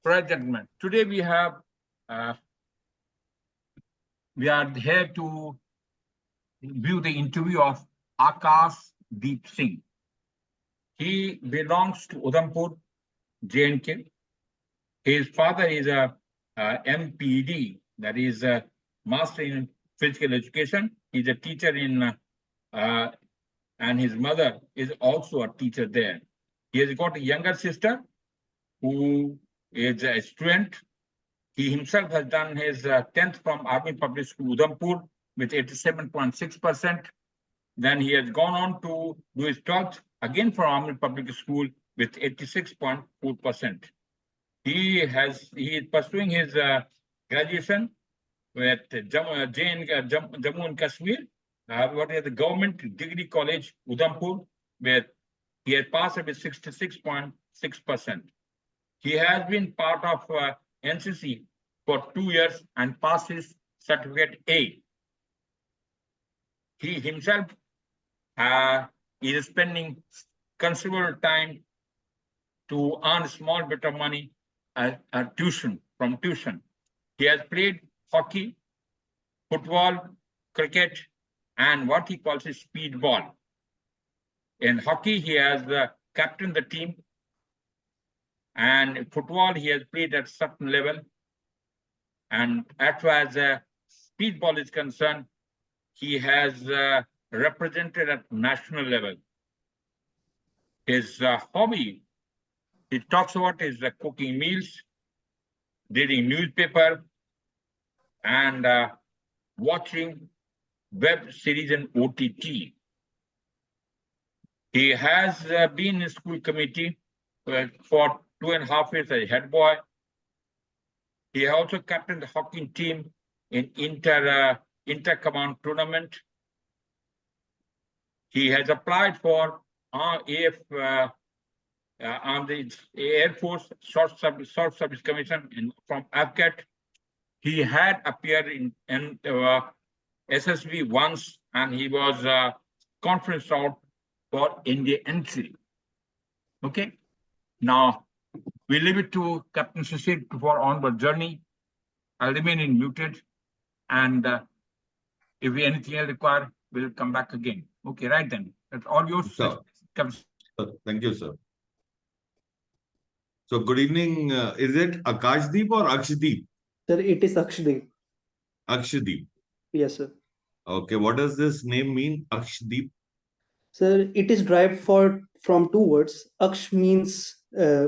Right, gentlemen. Today we are here to view the interview of Aksadeep Singh. He belongs to Udhampur, J&K. His father is a MPD, that is a Master in Physical Education. He's a teacher in, and his mother is also a teacher there. He has got a younger sister who is a student. He himself has done his 10th from Army Public School Udhampur with 87.6%. Then he has gone on to do his 12th again from Army Public School with 86.4%. He is pursuing his graduation with Jammu and Kashmir, what is the government Gvt College Udhampur, where he has passed with 66.6%. He has been part of NCC for 2 years and passed his certificate A. He himself is spending considerable time to earn a small bit of money from tuition. He has played hockey, football, cricket, and what he calls a speedball. In hockey, he has captained the team, and in football, he has played at a certain level. And as far as speedball is concerned, he has represented at national level. His hobby, he talks about is cooking meals, reading newspaper, and watching web series and OTT. He has been in school committee for 2.5 years as head boy. He also captained the hockey team in inter-command tournament. He has applied for the Air Force Short Service Commission from AFCAT. He had appeared in SSB once, and he was conference out for India entry. Okay. Now we leave it to Captain Shishir for onward journey. I'll remain in muted, and if we anything else require, we'll come back again. Okay, right then. That's all yours. Sir. Thank you, sir. So, good evening. Is it Akashdeep or Akshadeep? Sir, it is Akshadeep. Akshadeep. Yes, sir. Okay, what does this name mean, Akshadeep? Sir, it is derived from two words. Aksh means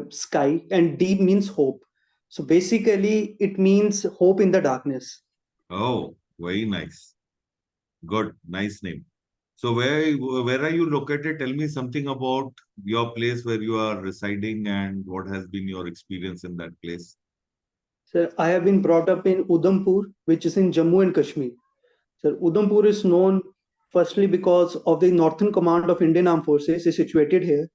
sky and deep means hope. So basically, it means hope in the darkness. Oh, very nice. Good, nice name. So where are you located? Tell me something about your place where you are residing and what has been your experience in that place. Sir, I have been brought up in Udhampur, which is in Jammu and Kashmir. Sir, Udhampur is known firstly because of the Northern Command of Indian Armed Forces is situated here.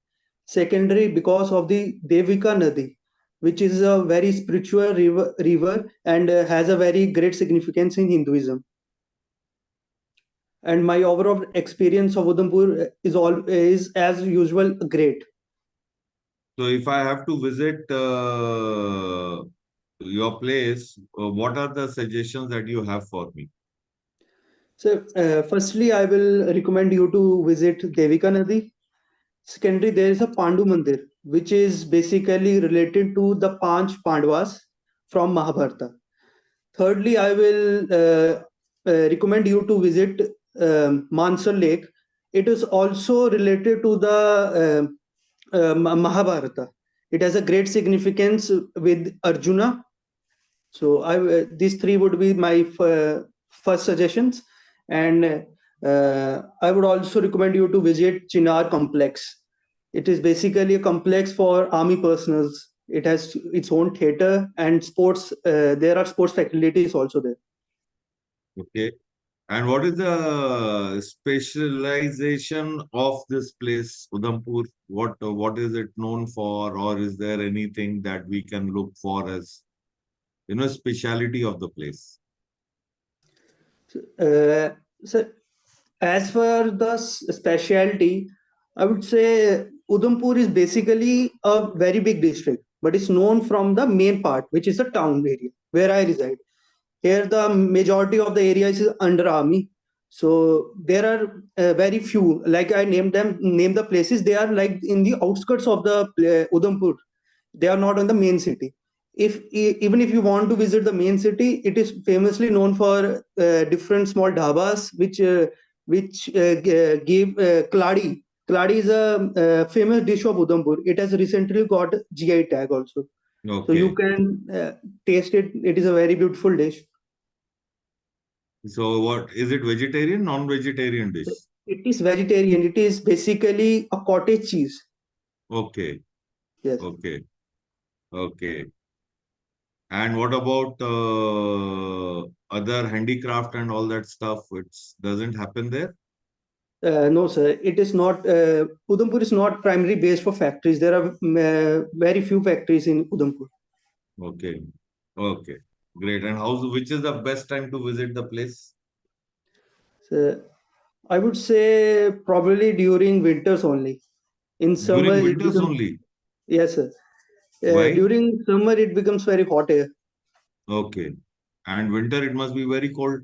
Secondly, because of the Devika Nadi, which is a very spiritual river and has a very great significance in Hinduism. And my overall experience of Udhampur is as usual great. So if I have to visit your place, what are the suggestions that you have for me? So firstly, I will recommend you to visit Devika Nadi. Secondly, there is a Pandu Mandir, which is basically related to the Panch Pandavas from Mahabharata. Thirdly, I will recommend you to visit Mansal Lake. It is also related to the Mahabharata. It has a great significance with Arjuna. So these three would be my first suggestions. And I would also recommend you to visit Chinar Complex. It is basically a complex for army personnel. It has its own theater and sports. There are sports facilities also there. Okay. And what is the specialization of this place, Udhampur? What is it known for, or is there anything that we can look for as, speciality of the place? So, as for the specialty, I would say Udhampur is basically a very big district. but it's known from the main part, which is the town area where I reside. Here, the majority of the area is under army. So there are very few, like I name the places. They are like in the outskirts of the Udhampur. They are not in the main city. Even if you want to visit the main city, it is famously known for different small dhabas, which give kladi. Kladi is a famous dish of Udhampur. It has recently got GI tag also. So you Okay. can taste it. It is a very beautiful dish. So what is it, vegetarian, non-vegetarian dish? It is vegetarian. It is basically a cottage cheese. Okay. Yes. Okay. Okay. And what about other handicraft and all that stuff? It doesn't happen there? No, sir. It is not. Udhampur is not primarily based for factories. There are very few factories in Udhampur. Okay. Okay. Great. And which is the best time to visit the place? So I would say probably during winters only. In summer, During it winters becomes, only. yes, sir. Why? During summer, it becomes very hot here. Okay. And winter, it must be very cold.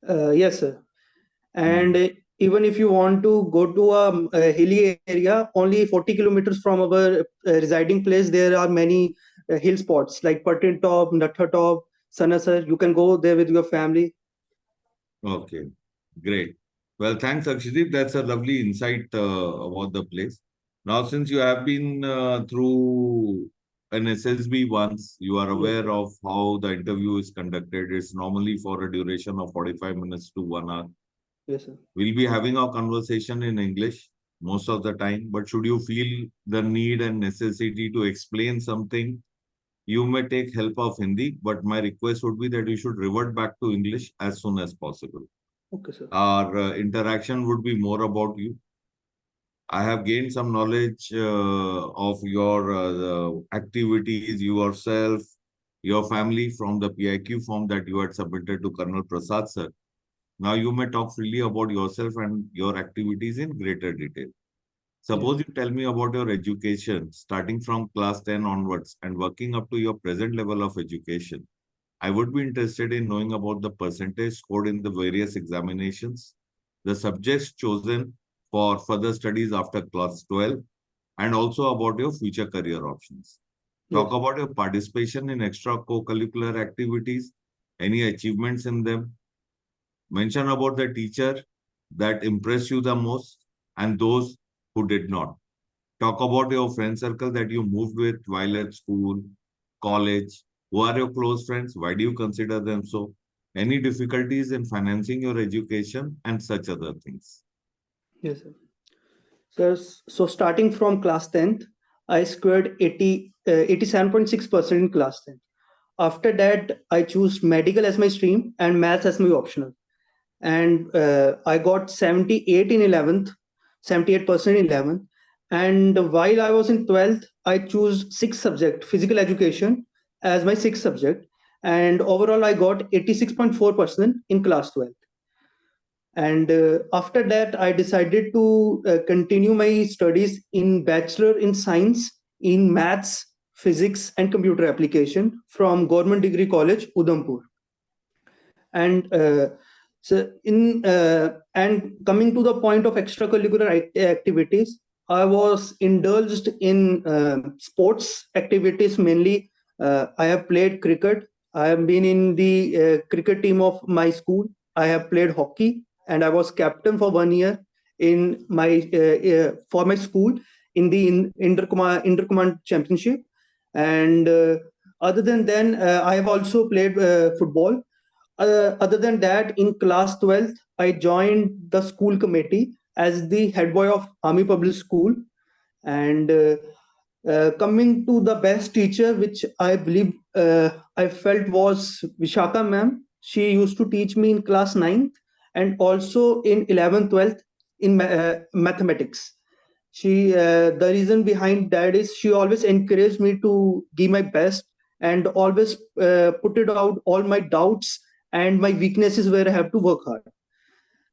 Yes, sir. And Hmm. even if you want to go to a hilly area, only 40 kilometers from our residing place, there are many hill spots like Patin Top, Natha Top, Sanasar. You can go there with your family. Okay. Great. Well, thanks, Akshadeep. That's a lovely insight about the place. Now, since you have been through an SSB once, you are Yes, aware sir. of how the interview is conducted. It's normally for a duration of 45 minutes to 1 hour. Yes, sir. We'll be having our conversation in English most of the time, but should you feel the need and necessity to explain something, you may take help of Hindi, but my request would be that you should revert back to English as soon as possible. Okay, sir. Our interaction would be more about you. I have gained some knowledge of your activities, yourself, your family from the PIQ form that you had submitted to Colonel Prasad sir. Now you may talk freely about yourself and your activities in greater detail. Yes. Suppose you tell me about your education, starting from class 10 onwards and working up to your present level of education. I would be interested in knowing about the percentage scored in the various examinations, the subjects chosen for further studies after class 12, and also about your future career options. Talk Yes. about your participation in extra co-curricular activities, any achievements in them. Mention about the teacher that impressed you the most and those who did not. Talk about your friend circle that you moved with while at school, college. Who are your close friends? Why do you consider them so? Any difficulties in financing your education and such other things. Yes, sir. So starting from class 10th, I scored 87.6% in class 10th. After that, I chose medical as my stream and maths as my optional. And I got 78 in 11th, 78% in 11th. And while I was in 12th, I chose sixth subject, physical education, as my sixth subject. And overall, I got 86.4% in class 12. And after that, I decided to continue my studies in Bachelor in Science in Maths, Physics, and Computer Application from Government Degree College, Udhampur. And and coming to the point of extracurricular activities, I was indulged in sports activities mainly. I have played cricket. I have been in the cricket team of my school. I have played hockey, and I was captain for 1 year in my for my school in the intercommand championship. And other than then, I have also played football. Other than that, in class 12th, I joined the school committee as the head boy of Army Public School. And coming to the best teacher, which I believe I felt was Vishaka ma'am. She used to teach me in class 9th and also in 11th, 12th in mathematics. The reason behind that is she always encouraged me to give my best and always put it out all my doubts and my weaknesses where I have to work hard.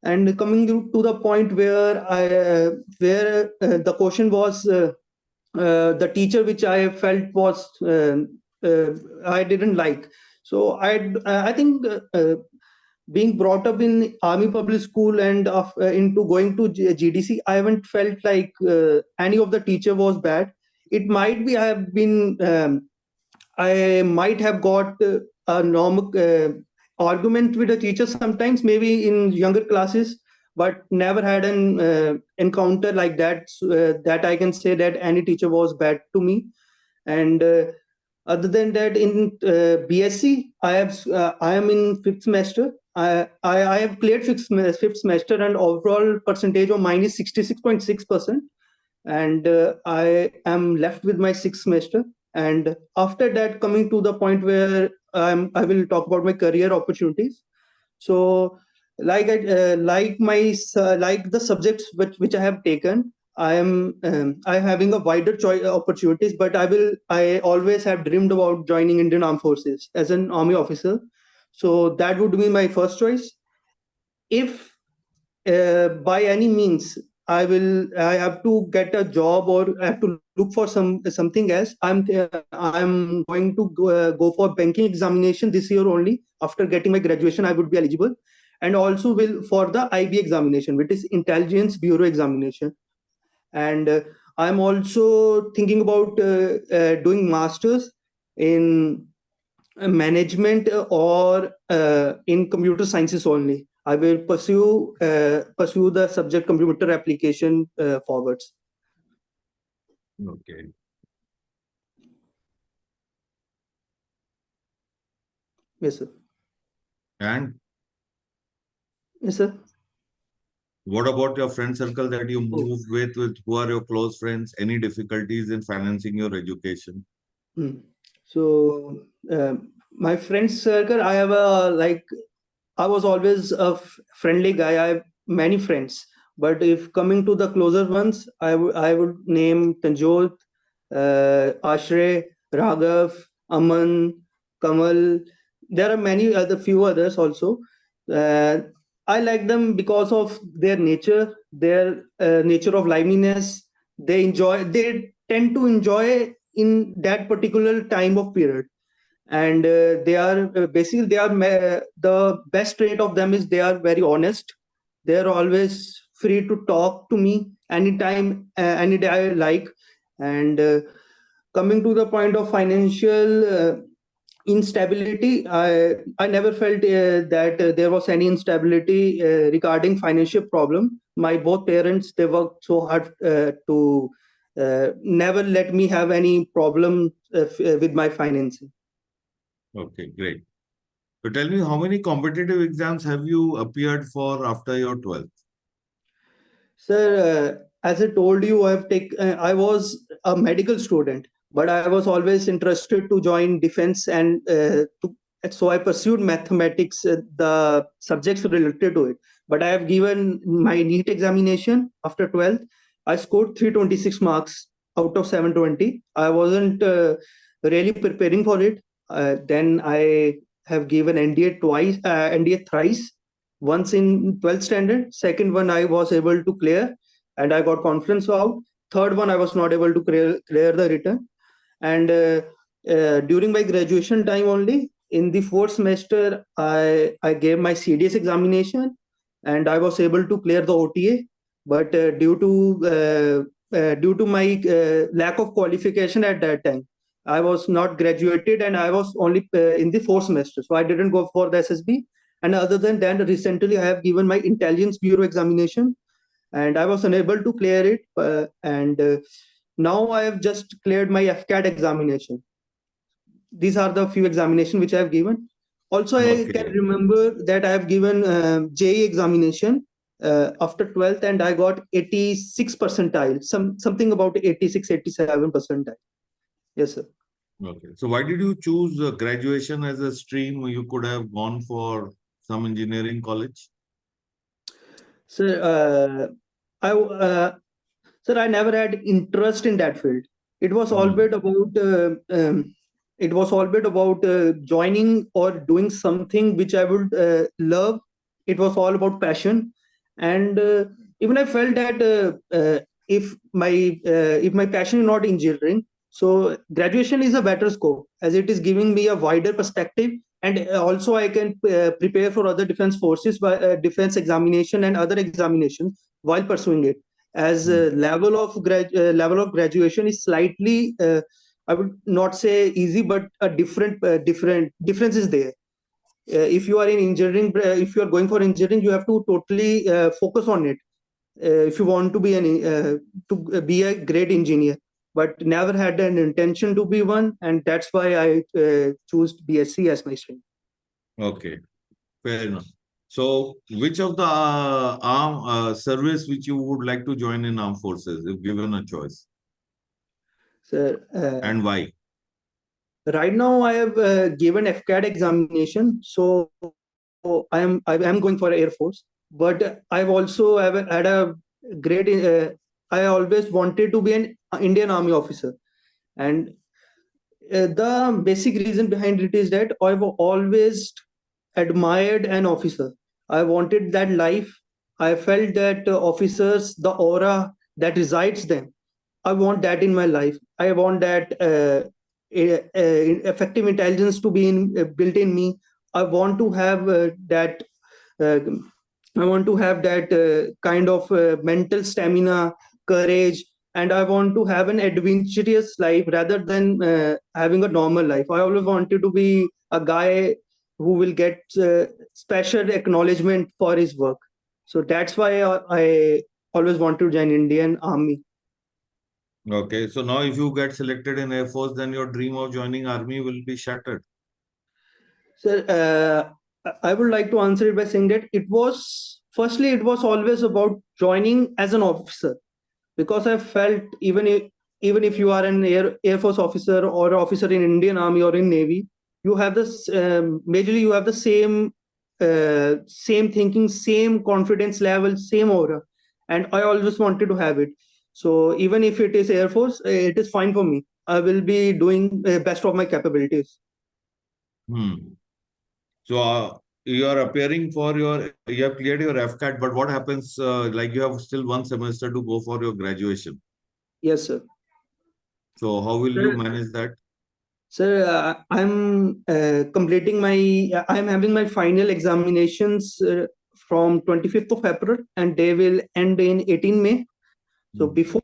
And coming to the point where the question was the teacher which I felt was I didn't like. So I think being brought up in army public school and into going to GDC, I haven't felt like any of the teacher was bad. It might be I have been I might have got a normal argument with the teacher sometimes, maybe in younger classes, but never had an encounter like that that I can say that any teacher was bad to me. And other than that, in BSc, I am in fifth semester. I have cleared fifth semester, and overall percentage of mine is 66.6%. And I am left with my sixth semester. And after that, coming to the point where I will talk about my career opportunities. So, like like the subjects which I have taken, I'm having a wider choice opportunities. But I always have dreamed about joining Indian Armed Forces as an army officer. So that would be my first choice. If by any means I have to get a job or I have to look for something else, I'm going to go for banking examination this year only. After getting my graduation, I would be eligible, and also will for the IB examination, which is Intelligence Bureau examination. And I'm also thinking about doing masters in management or in computer sciences only. I will pursue the subject computer application forwards. Okay. Yes, sir. And Yes, sir. what about your friend circle that you move with who are your close friends? Any difficulties in financing your education? So my friends circle, I have a I was always a friendly guy. I have many friends, but if coming to the closer ones, I would name Tanjot, Ashray, Raghav, Aman, Kamal. There are many other few others also. I like them because of their nature of liveliness. They tend to enjoy in that particular time of period. And they are basically the best trait of them is they are very honest. They are always free to talk to me anytime, any day I like. And coming to the point of financial instability, I never felt that there was any instability regarding financial problem. My both parents, they worked so hard to never let me have any problem with my financing. Okay, great. So tell me, how many competitive exams have you appeared for after your 12th? Sir, as I told you, I was a medical student, but I was always interested to join defense, and so I pursued mathematics, the subjects related to it. But I have given my NEET examination after 12th. I scored 326 marks out of 720. I wasn't really preparing for it. Then I have given NDA twice, NDA thrice. Once in 12th standard, second one I was able to clear and I got conference out. Third one I was not able to clear the written. And during my graduation time only, in the fourth semester, I gave my CDS examination and I was able to clear the OTA. But due to my lack of qualification at that time, I was not graduated and I was only in the fourth semester. So I didn't go for the SSB. And other than that, recently I have given my Intelligence Bureau examination and I was unable to clear it. And now I have just cleared my AFCAT examination. These are the few examinations which I have given. Also, I can remember that I have given JE examination after 12th and I got 86 percentile, something about 86, 87 percentile. Yes, sir. Okay. So why did you choose graduation as a stream? You could have gone for some engineering college. Sir, I never had interest in that field. It was all bit about joining or doing something which I would love. It was all about passion, and even I felt that if my passion is not engineering, so graduation is a better scope, as it is giving me a wider perspective, and also I can prepare for other defense forces by defense examination and other examinations while pursuing it. As level of graduation is slightly, I would not say easy, but a different difference is there. If you are in engineering, if you are going for engineering, you have to totally focus on it if you want to be a great engineer, but never had an intention to be one, and that's why I chose BSc as my stream. Okay, fair enough. So, which of the service which you would like to join in armed forces if given a choice, So and why? right now I have given AFCAT examination, so I am going for Air Force. But I've also had a great. I always wanted to be an Indian Army officer, and the basic reason behind it is that I've always admired an officer. I wanted that life. I felt that officers, the aura that resides them, I want that in my life. I want that effective intelligence to be built in me. I want to have that. Uh, I want to have that kind of mental stamina, courage, and I want to have an adventurous life rather than having a normal life. I always wanted to be a guy who will get special acknowledgement for his work. So that's why I always want to join Indian Army. Okay, so now if you get selected in Air Force, then your dream of joining army will be shattered. Sir, I would like to answer it by saying that it was always about joining as an officer, because I felt even if you are an Air Force officer or officer in Indian Army or in Navy, you have this majorly you have the same thinking, same confidence level, same aura, and I always wanted to have it. So even if it is Air Force, it is fine for me. I will be doing best of my capabilities. So you are appearing for you have cleared your AFCAT, but what happens? Like you have still one semester to go for your graduation. Yes, sir. So how will you manage that? Sir, I'm completing my. I'm having my final examinations from 25th of April, and they will end in 18 May. So before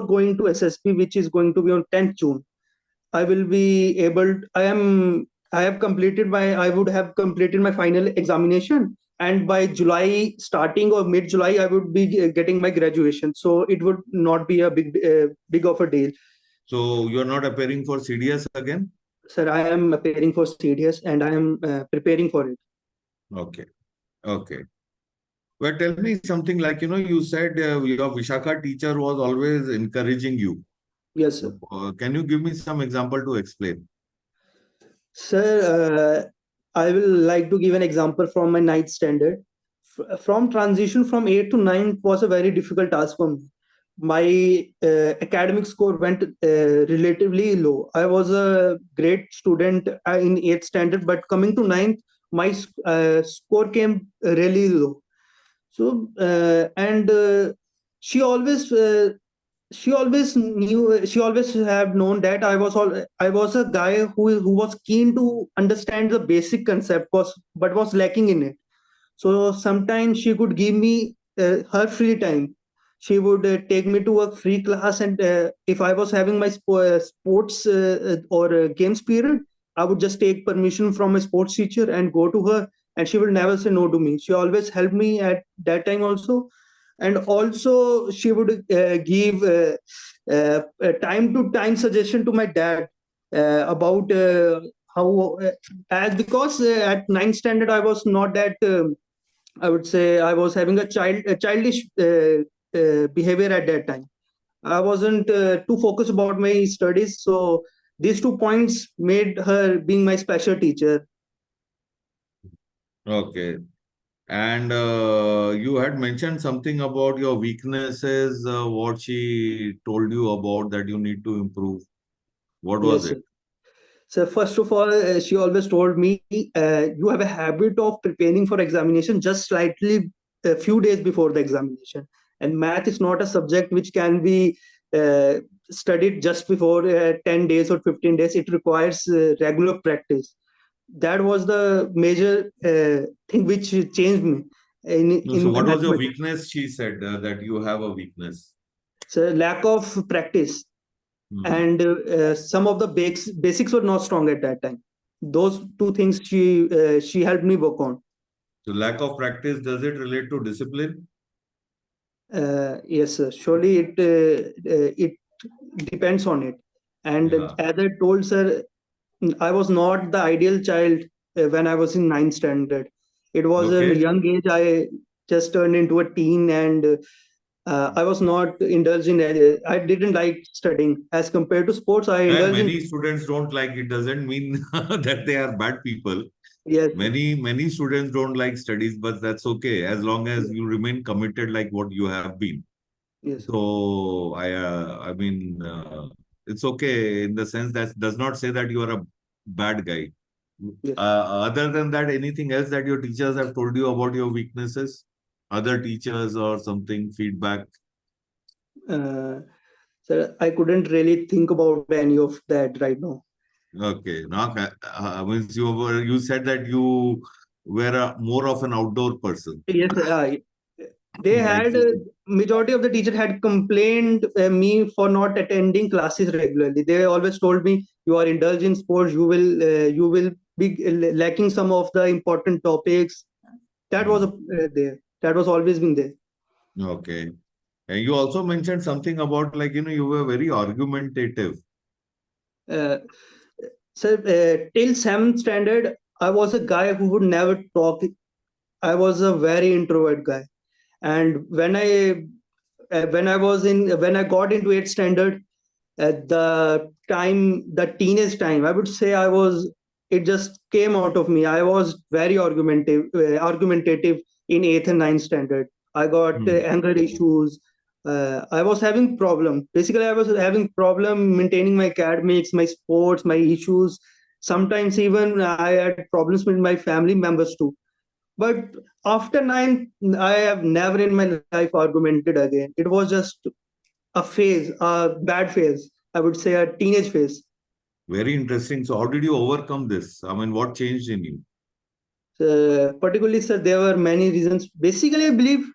going to SSP, which is going to be on 10th June, I will be able. I would have completed my final examination, and by July, starting or mid July, I would be getting my graduation. So it would not be a big of a deal. So you are not appearing for CDS again? Sir, I am appearing for CDS and I am preparing for it. Okay. Okay. Well, tell me something like, you said your Vishakha teacher was always encouraging you. Yes, sir. Can you give me some example to explain? Sir, I will like to give an example from my ninth standard. From transition from 8th to 9th was a very difficult task for me. My academic score went relatively low. I was a great student in 8th standard, but coming to 9th, my score came really low. So, she always she always have known that I was a guy who was keen to understand the basic concept but was lacking in it. So sometimes she could give me her free time. She would take me to a free class, and if I was having my sports or games period, I would just take permission from a sports teacher and go to her, and she will never say no to me. She always helped me at that time also, and also she would give time to time suggestion to my dad about how as because at ninth standard I was not that I would say I was having a childish behavior at that time. I wasn't too focused about my studies, so these 2 points made her being my special teacher. Okay. And you had mentioned something about your weaknesses, what she told you about that you need to improve. What was Yes, it? sir. So first of all, she always told me, you have a habit of preparing for examination just slightly a few days before the examination. And math is not a subject which can be studied just before 10 days or 15 days. It requires regular practice. That was the major thing which changed me So in what was your mathematics. weakness? She said that you have a weakness. So lack of practice. And some of the basics were not strong at that time. Those two things she helped me work on. So lack of practice, does it relate to discipline? Yes, sir. Surely it depends on it. And Yeah. as I told, sir, I was not the ideal child when I was in 9th standard. It was a Okay. young age. I just turned into a teen, and I was not indulged in. I didn't like studying as compared to sports. I And indulged in. many students don't like it. Doesn't mean that they are bad people. Yes, Many students don't like studies, but that's okay as long as you remain committed like what you have been. yes, So I mean, it's okay in the sense that does not say that you are a bad guy. yes. Other than that, anything else that your teachers have told you about your weaknesses? Other teachers or something, feedback? So I couldn't really think about any of that right now. Okay. Now, means you said that you were more of an outdoor person. Yes, they Like, had majority of the teacher had complained me for not attending classes regularly. They always told me, you are indulged in sports, you will be lacking some of the important topics. That was there. That was always been there. okay. And you also mentioned something about like, you were very argumentative. Uh, so till 7th standard, I was a guy who would never talk. I was a very introvert guy, and when I got into 8th standard, at the teenage time, I would say it just came out of me. I was very argumentative in 8th and 9th standard. I got anger issues. I was having problem. Basically, I was having problem maintaining my academics, my sports, my issues. Sometimes even I had problems with my family members too. But after 9th, I have never in my life argumented again. It was just a phase, a bad phase. I would say a teenage phase. Very interesting. So how did you overcome this? I mean, what changed in you? Particularly, sir, there were many reasons. Basically, I believe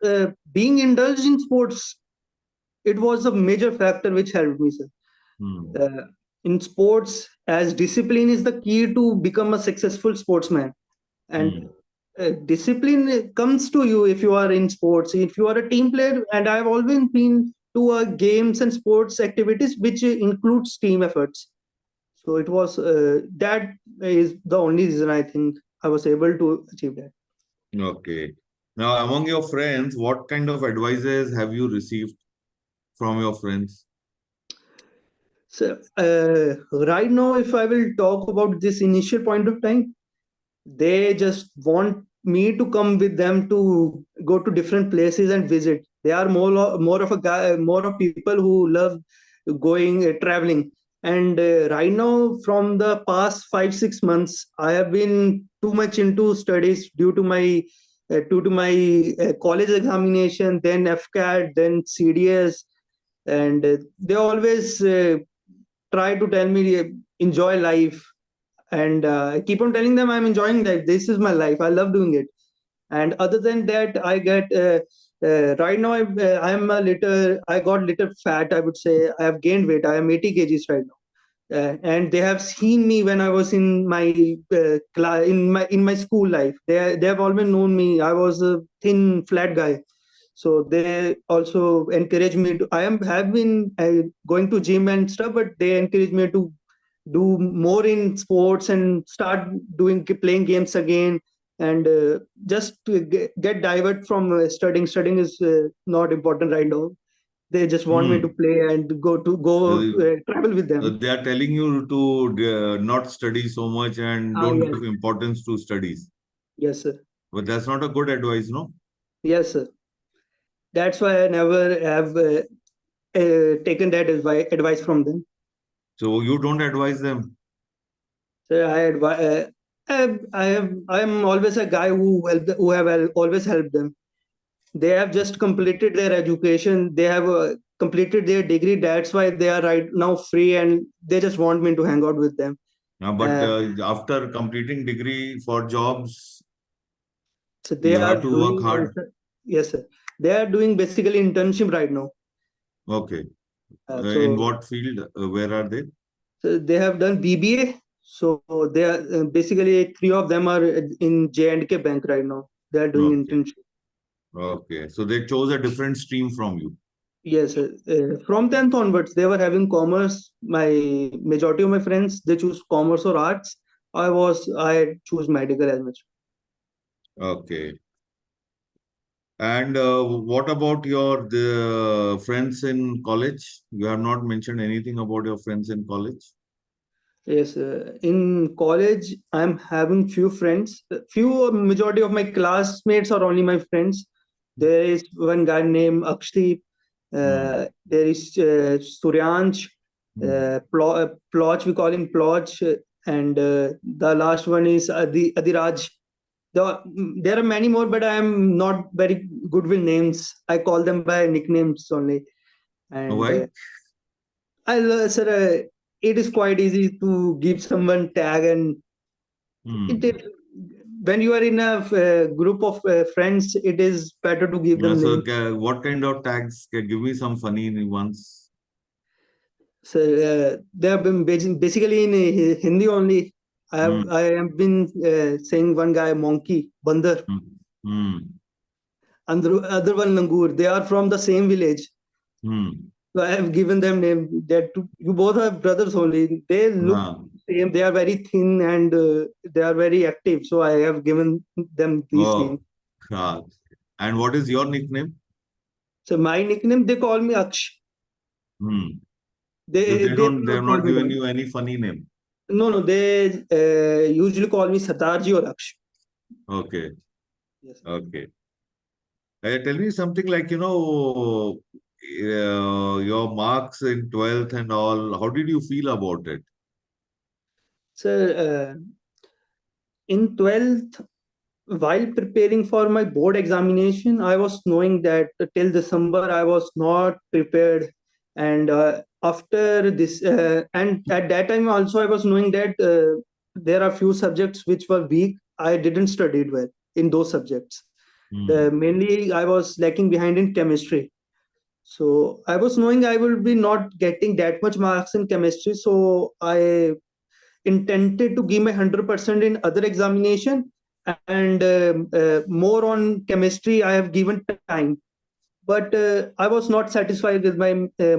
being indulged in sports, it was a major factor which helped me, sir. In sports, as discipline is the key to become a successful sportsman. And discipline comes to you if you are in sports, if you are a team player. And I've always been to games and sports activities which includes team efforts. So it was that is the only reason I think I was able to achieve that. Okay. Now, among your friends, what kind of advices have you received from your friends? So right now, if I will talk about this initial point of time, they just want me to come with them to go to different places and visit. They are more of a guy, more of people who love going traveling. And right now, from the past 5-6 months, I have been too much into studies due to my college examination, then AFCAT, then CDS, and they always try to tell me enjoy life, and I keep on telling them I'm enjoying life. This is my life. I love doing it. And other than that, I get right now I'm a little. I got little fat. I would say I have gained weight. I am 80 kgs right now. And they have seen me when I was in my in my school life. They have always known me. I was a thin, flat guy. So they also encourage me to. Have been going to gym and stuff, but they encourage me to do more in sports and start playing games again, and just to get divert from studying. Studying is not important right now. They just want me to play and go travel with them. They are telling you to not study so much and don't Yes, give importance to studies. yes, sir. But that's not a good advice, no? Yes, sir. That's why I never have taken that advice from them. So you don't advise them? So I am always a guy who have always helped them. They have just completed their education. They have completed their degree. That's why they are right now free, and they just want me to hang out with them. But Uh, after completing degree for jobs, so they you are have to work doing, hard. yes, sir. They are doing basically internship right now. Okay. In So, what field? Where are they? so they have done BBA. So they are basically three of them are in J&K Bank right now. They are doing Okay. internship. Okay. So they chose a different stream from you. Yes, sir. From 10th onwards, they were having commerce. My majority of my friends, they choose commerce or arts. I choose medical as much. Okay. And what about your the friends in college? You have not mentioned anything about your friends in college. Yes, in college, I'm having few friends. Few majority of my classmates are only my friends. There is one guy named Akshadeep. There is Suryansh, Ploch. We call him Ploch, and the last one is Adiraj. There are many more, but I am not very good with names. I call them by nicknames only. And Why? sir, it is quite easy to give someone tag, and it Hmm. is, when you are in a group of friends, it is better to give them So name. what kind of tags? Give me some funny ones. So they have been basically in Hindi only. Hmm. I have been saying one guy monkey, Bandar, Hmm. Hmm. and the other one Langur. They are from the same village. Hmm. So I have given them name. That you both are brothers only. They look Ah. same. They are very thin and they are very active. So I have given them these names. Oh. Ah. And what is your nickname? So my nickname, they call me Aksh. Hmm. So They do they not have call not me given that. you any funny name. No, no. They usually call me Satarji or Aksh. Okay. Yes. Okay. Tell me something like, your marks in 12th and all. How did you feel about it? So in 12th, while preparing for my board examination, I was knowing that till December I was not prepared, and after this, and at that time also I was knowing that there are few subjects which were weak. I didn't study it well in those subjects. Hmm. Mainly, I was lacking behind in chemistry. So I was knowing I will be not getting that much marks in chemistry. So I intended to give my 100% in other examination, and more on chemistry I have given time. But I was not satisfied with my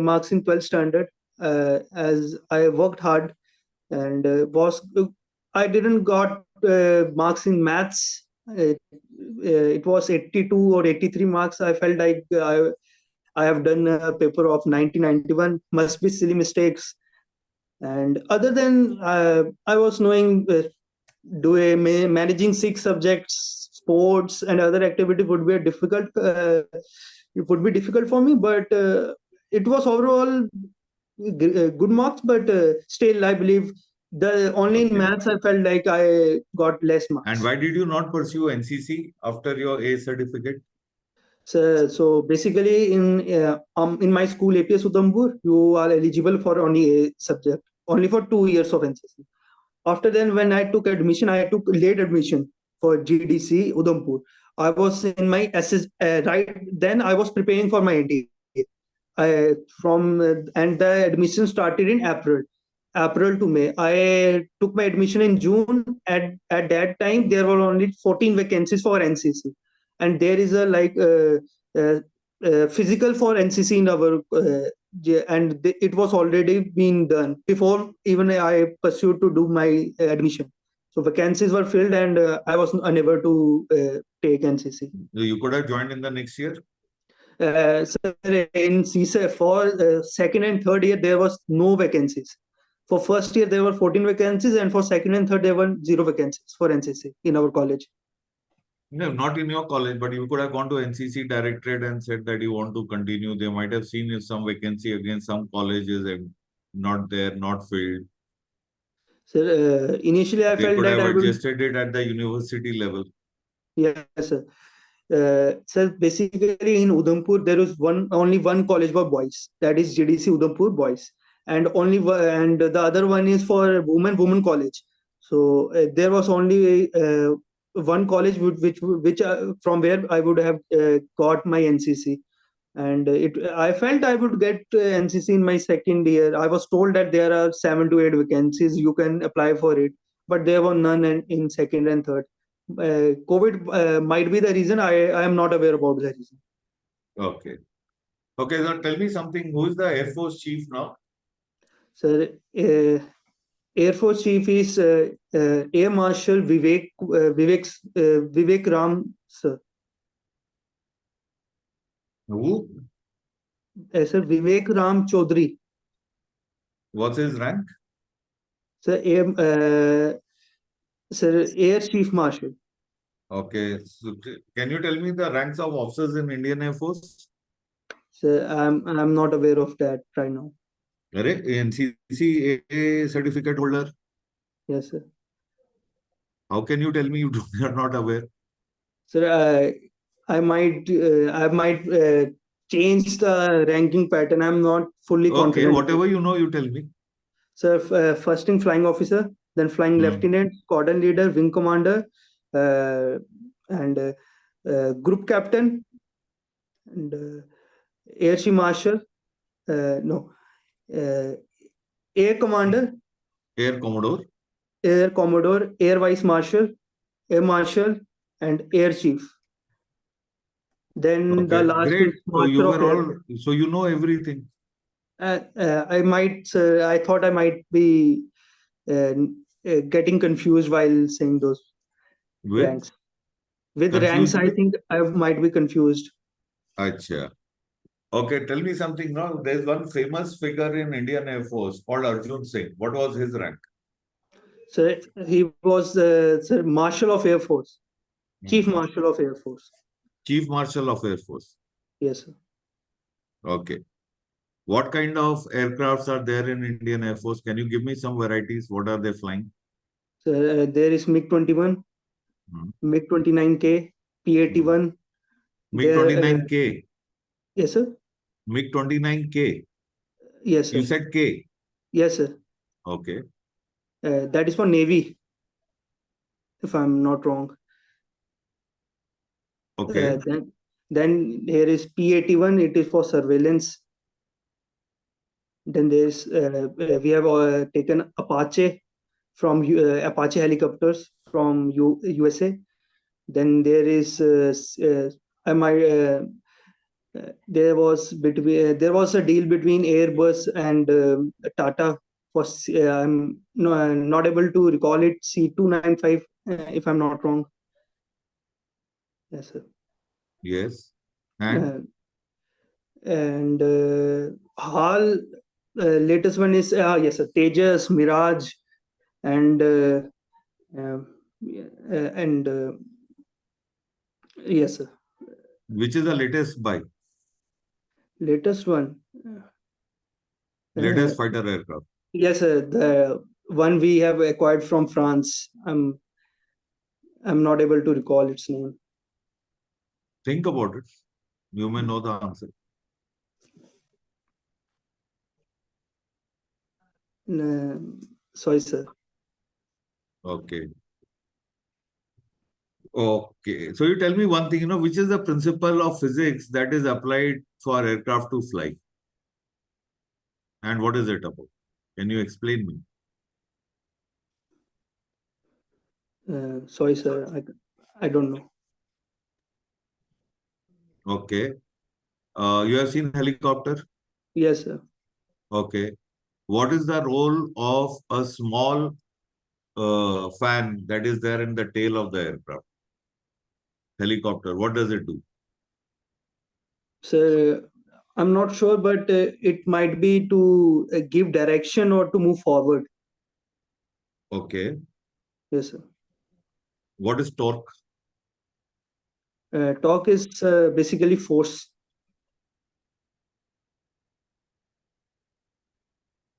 marks in 12th standard, as I worked hard, and was I didn't got marks in maths. It was 82 or 83 marks. I felt like I have done a paper of 1991. Must be silly mistakes. And other than I was knowing managing six subjects, sports and other activity would be a difficult. It would be difficult for me, but it was overall good marks. But still, I believe the only in Okay. maths I felt like I got less And marks. why did you not pursue NCC after your A certificate? So basically, in my school APS Udhampur, you are eligible for only a subject, only for 2 years of NCC. After then, when I took admission, I took late admission for GDC Udhampur. I was in my right then. I was preparing for my NDA. And the admission started in April to May. I took my admission in June. At that time, there were only 14 vacancies for NCC, and there is a uh, physical for NCC in our and it was already been done before even I pursued to do my admission. So vacancies were filled, and I was unable to take NCC. You could have joined in the next year. So in CSA for second and third year there was no vacancies. For first year there were 14 vacancies, and for second and third there were zero vacancies for NCC in our college. No, not in your college, but you could have gone to NCC directorate and said that you want to continue. They might have seen if some vacancy against some colleges and not there, not filled. So initially I They felt could that have I will, adjusted it at the university level. yes sir. So basically in Udhampur, there is only one college for boys, that is GDC Udhampur boys, and and the other one is for women college. So there was only one college which from where I would have got my NCC, and I felt I would get NCC in my second year. I was told that there are 7 to 8 vacancies, you can apply for it, but there were none in second and third. COVID might be the reason. I am not aware about the reason. Okay. Okay, now tell me something. Who is the Air Force Chief now? Sir, Air Force Chief is Air Marshal Vivek Ram, sir. Who? Sir, Vivek Ram Chaudhary. What's his rank? Sir, Air Chief Marshal. Okay. So can you tell me the ranks of officers in Indian Air Force? Sir, I'm not aware of that right now. NCC A certificate holder. Yes, sir. How can you tell me you are not aware? Sir, I might change the ranking pattern. I'm not fully Okay, confident. whatever you know, you tell me. Sir, first thing flying officer, then flying lieutenant, squadron leader, wing commander, and group captain, and air chief marshal. No, air commander, Air Commodore. air commodore, air vice marshal, air marshal, and air chief. Then the Okay, last great. is So you master of were air. all, so you know everything. I might, I thought I might be getting confused while saying those With ranks. With ranks, confused I with? think I might be confused. Acha. Okay, tell me something now. There's one famous figure in Indian Air Force called Arjun Singh. What was his rank? So he was sir, Marshal of Air Force, Chief Marshal of Air Force. Chief Marshal of Air Force. Yes, sir. Okay. What kind of aircrafts are there in Indian Air Force? Can you give me some varieties? What are they flying? So there is MiG-21, MiG-29K, P-81. MiG-29K. Yes, sir. MiG-29K. Yes, sir. You said K. Yes, sir. Okay. That is for Navy, if I'm not wrong. Okay. Then there is P-81. It is for surveillance. Then there's we have taken Apache from Apache helicopters from USA. Then there is there was a deal between Airbus and Tata for I'm not able to recall it, C295 if I'm not wrong. Yes, sir. Yes. And And HAL latest one is yes, sir, Tejas, Mirage, and yes, sir. which is the latest buy? Latest one. Latest fighter aircraft. Yes, sir. The one we have acquired from France. I'm not able to recall its name. Think about it. You may know the answer. Sorry, sir. Okay. Okay. So you tell me one thing, which is the principle of physics that is applied for aircraft to fly? And what is it about? Can you explain me? Sorry, sir. I don't know. Okay. You have seen helicopter? Yes, sir. Okay. What is the role of a small fan that is there in the tail of the aircraft? Helicopter, what does it do? So I'm not sure, but it might be to give direction or to move forward. Okay. Yes, sir. What is torque? Torque is basically force.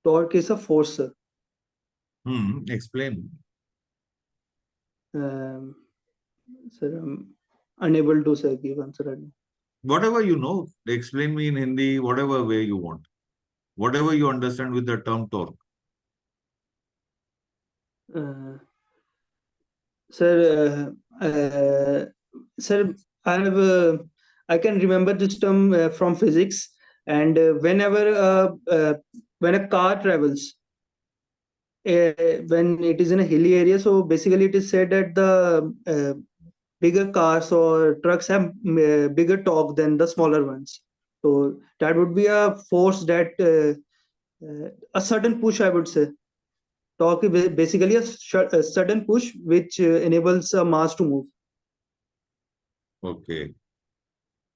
Torque is a force, sir. Explain. Sir, Unable to, sir, give answer right now. Whatever you know, explain me in Hindi, whatever way you want. Whatever you understand with the term torque. Sir, sir, I can remember this term from physics, and when a car travels, when it is in a hilly area, so basically it is said that the bigger cars or trucks have bigger torque than the smaller ones. So that would be a force that a sudden push, I would say. Torque is basically a sudden push which enables a mass to move. Okay.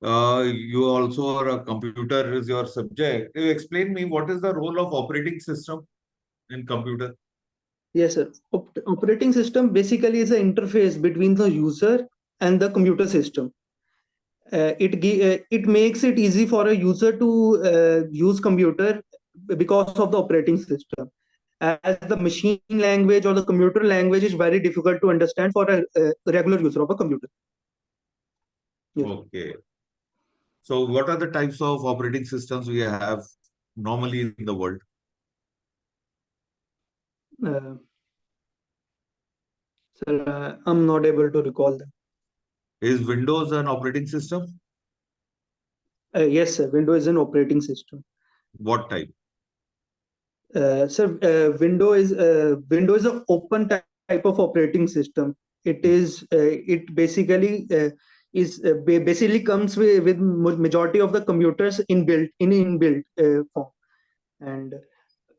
You also are a computer is your subject. You explain me what is the role of operating system in computer? Yes, sir. Operating system basically is an interface between the user and the computer system. It makes it easy for a user to use computer because of the operating system. As the machine language or the computer language is very difficult to understand for a regular user of a computer. Yes. Okay. So what are the types of operating systems we have normally in the world? Sir, I'm not able to recall them. Is Windows an operating system? Yes, sir. Windows is an operating system. What type? Sir, Windows is an open type of operating system. It basically basically comes with majority of the computers inbuilt form. And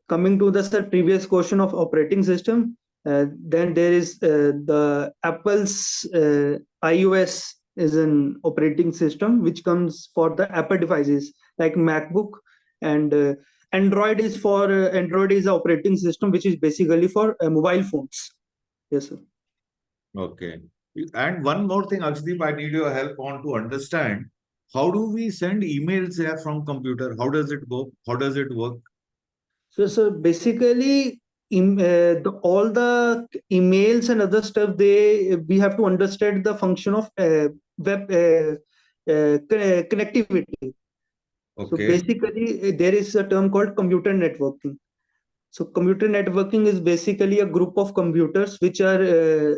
coming to the previous question of operating system, then there is the Apple's iOS is an operating system which comes for the Apple devices like MacBook, and Android is an operating system which is basically for mobile phones. Yes, sir. Okay. And one more thing, Akshadeep, I need your help on to understand. How do we send emails here from computer? How does it go? How does it work? So basically, all the emails and other stuff, we have to understand the function of web connectivity. So Okay. basically, there is a term called computer networking. So computer networking is basically a group of computers which are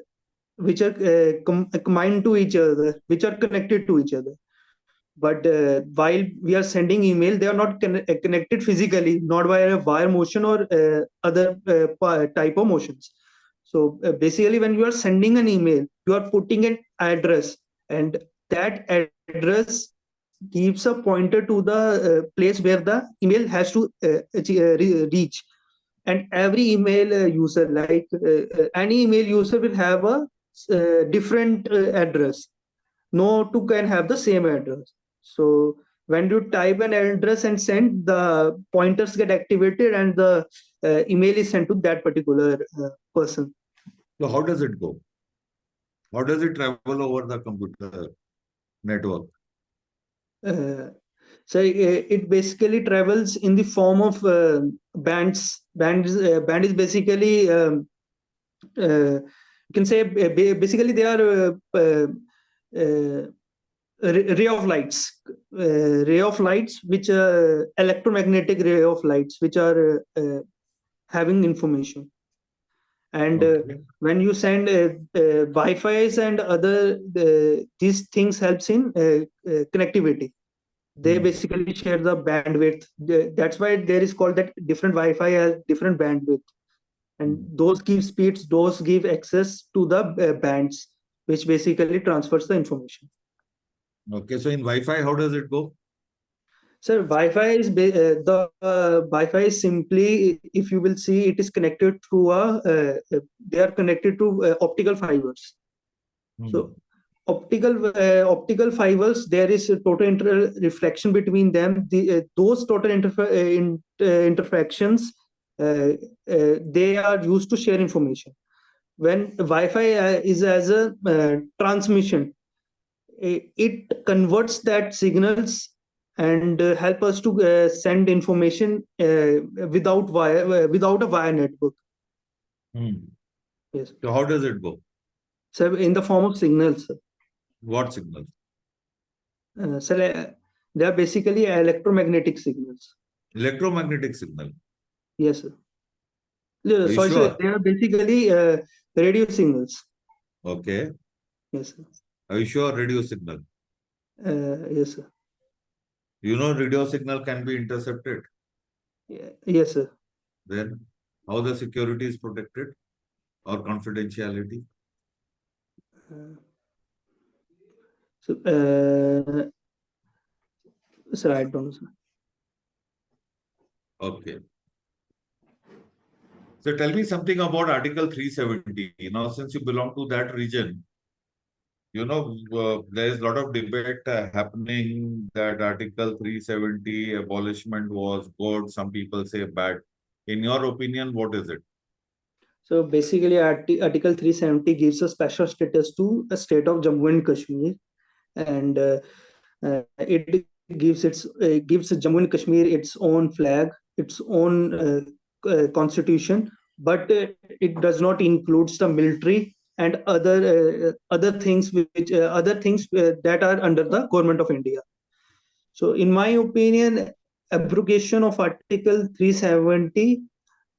combined to each other, which are connected to each other. But while we are sending email, they are not connected physically, not by a wire motion or other type of motions. So basically, when you are sending an email, you are putting an address, and that address gives a pointer to the place where the email has to reach. And every email user, like any email user, will have a different address. No two can have the same address. So when you type an address and send, the pointers get activated and the email is sent to that particular person. So how does it go? How does it travel over the computer network? So it basically travels in the form of bands. Band is basically you can say basically they are ray of lights, which electromagnetic ray of lights, which are having information. And Okay. when you send Wi-Fi's and other these things helps in connectivity. They basically share the bandwidth. That's why there is called that different Wi-Fi has different bandwidth, and those give speeds, those give access to the bands, which basically transfers the information. Okay. So in Wi-Fi, how does it go? Sir, Wi-Fi is Wi-Fi is simply, if you will see, it is connected through they are connected to optical fibers. So optical fibers, there is a total reflection between them. Those total interactions, they are used to share information. When Wi-Fi is as a transmission, it converts that signals and help us to send information without a wire network. Yes. So how does it go? So in the form of signals. What signal? Sir, they are basically electromagnetic signals. Electromagnetic signal. Yes, sir. Are you Sorry, sir. sure? They are basically radio signals. Okay. Yes, sir. Are you sure radio signal? Yes, sir. You know radio signal can be intercepted. Yes, sir. Then how the security is protected or confidentiality? So, sir, I don't know, sir. Okay. So tell me something about Article 370. Now, since you belong to that region, there is a lot of debate happening that Article 370 abolishment was good. Some people say bad. In your opinion, what is it? So basically, Article 370 gives a special status to a state of Jammu and Kashmir, and it gives Jammu and Kashmir its own flag, its own constitution, but it does not include the military and other things that are under the government of India. So, in my opinion, abrogation of Article 370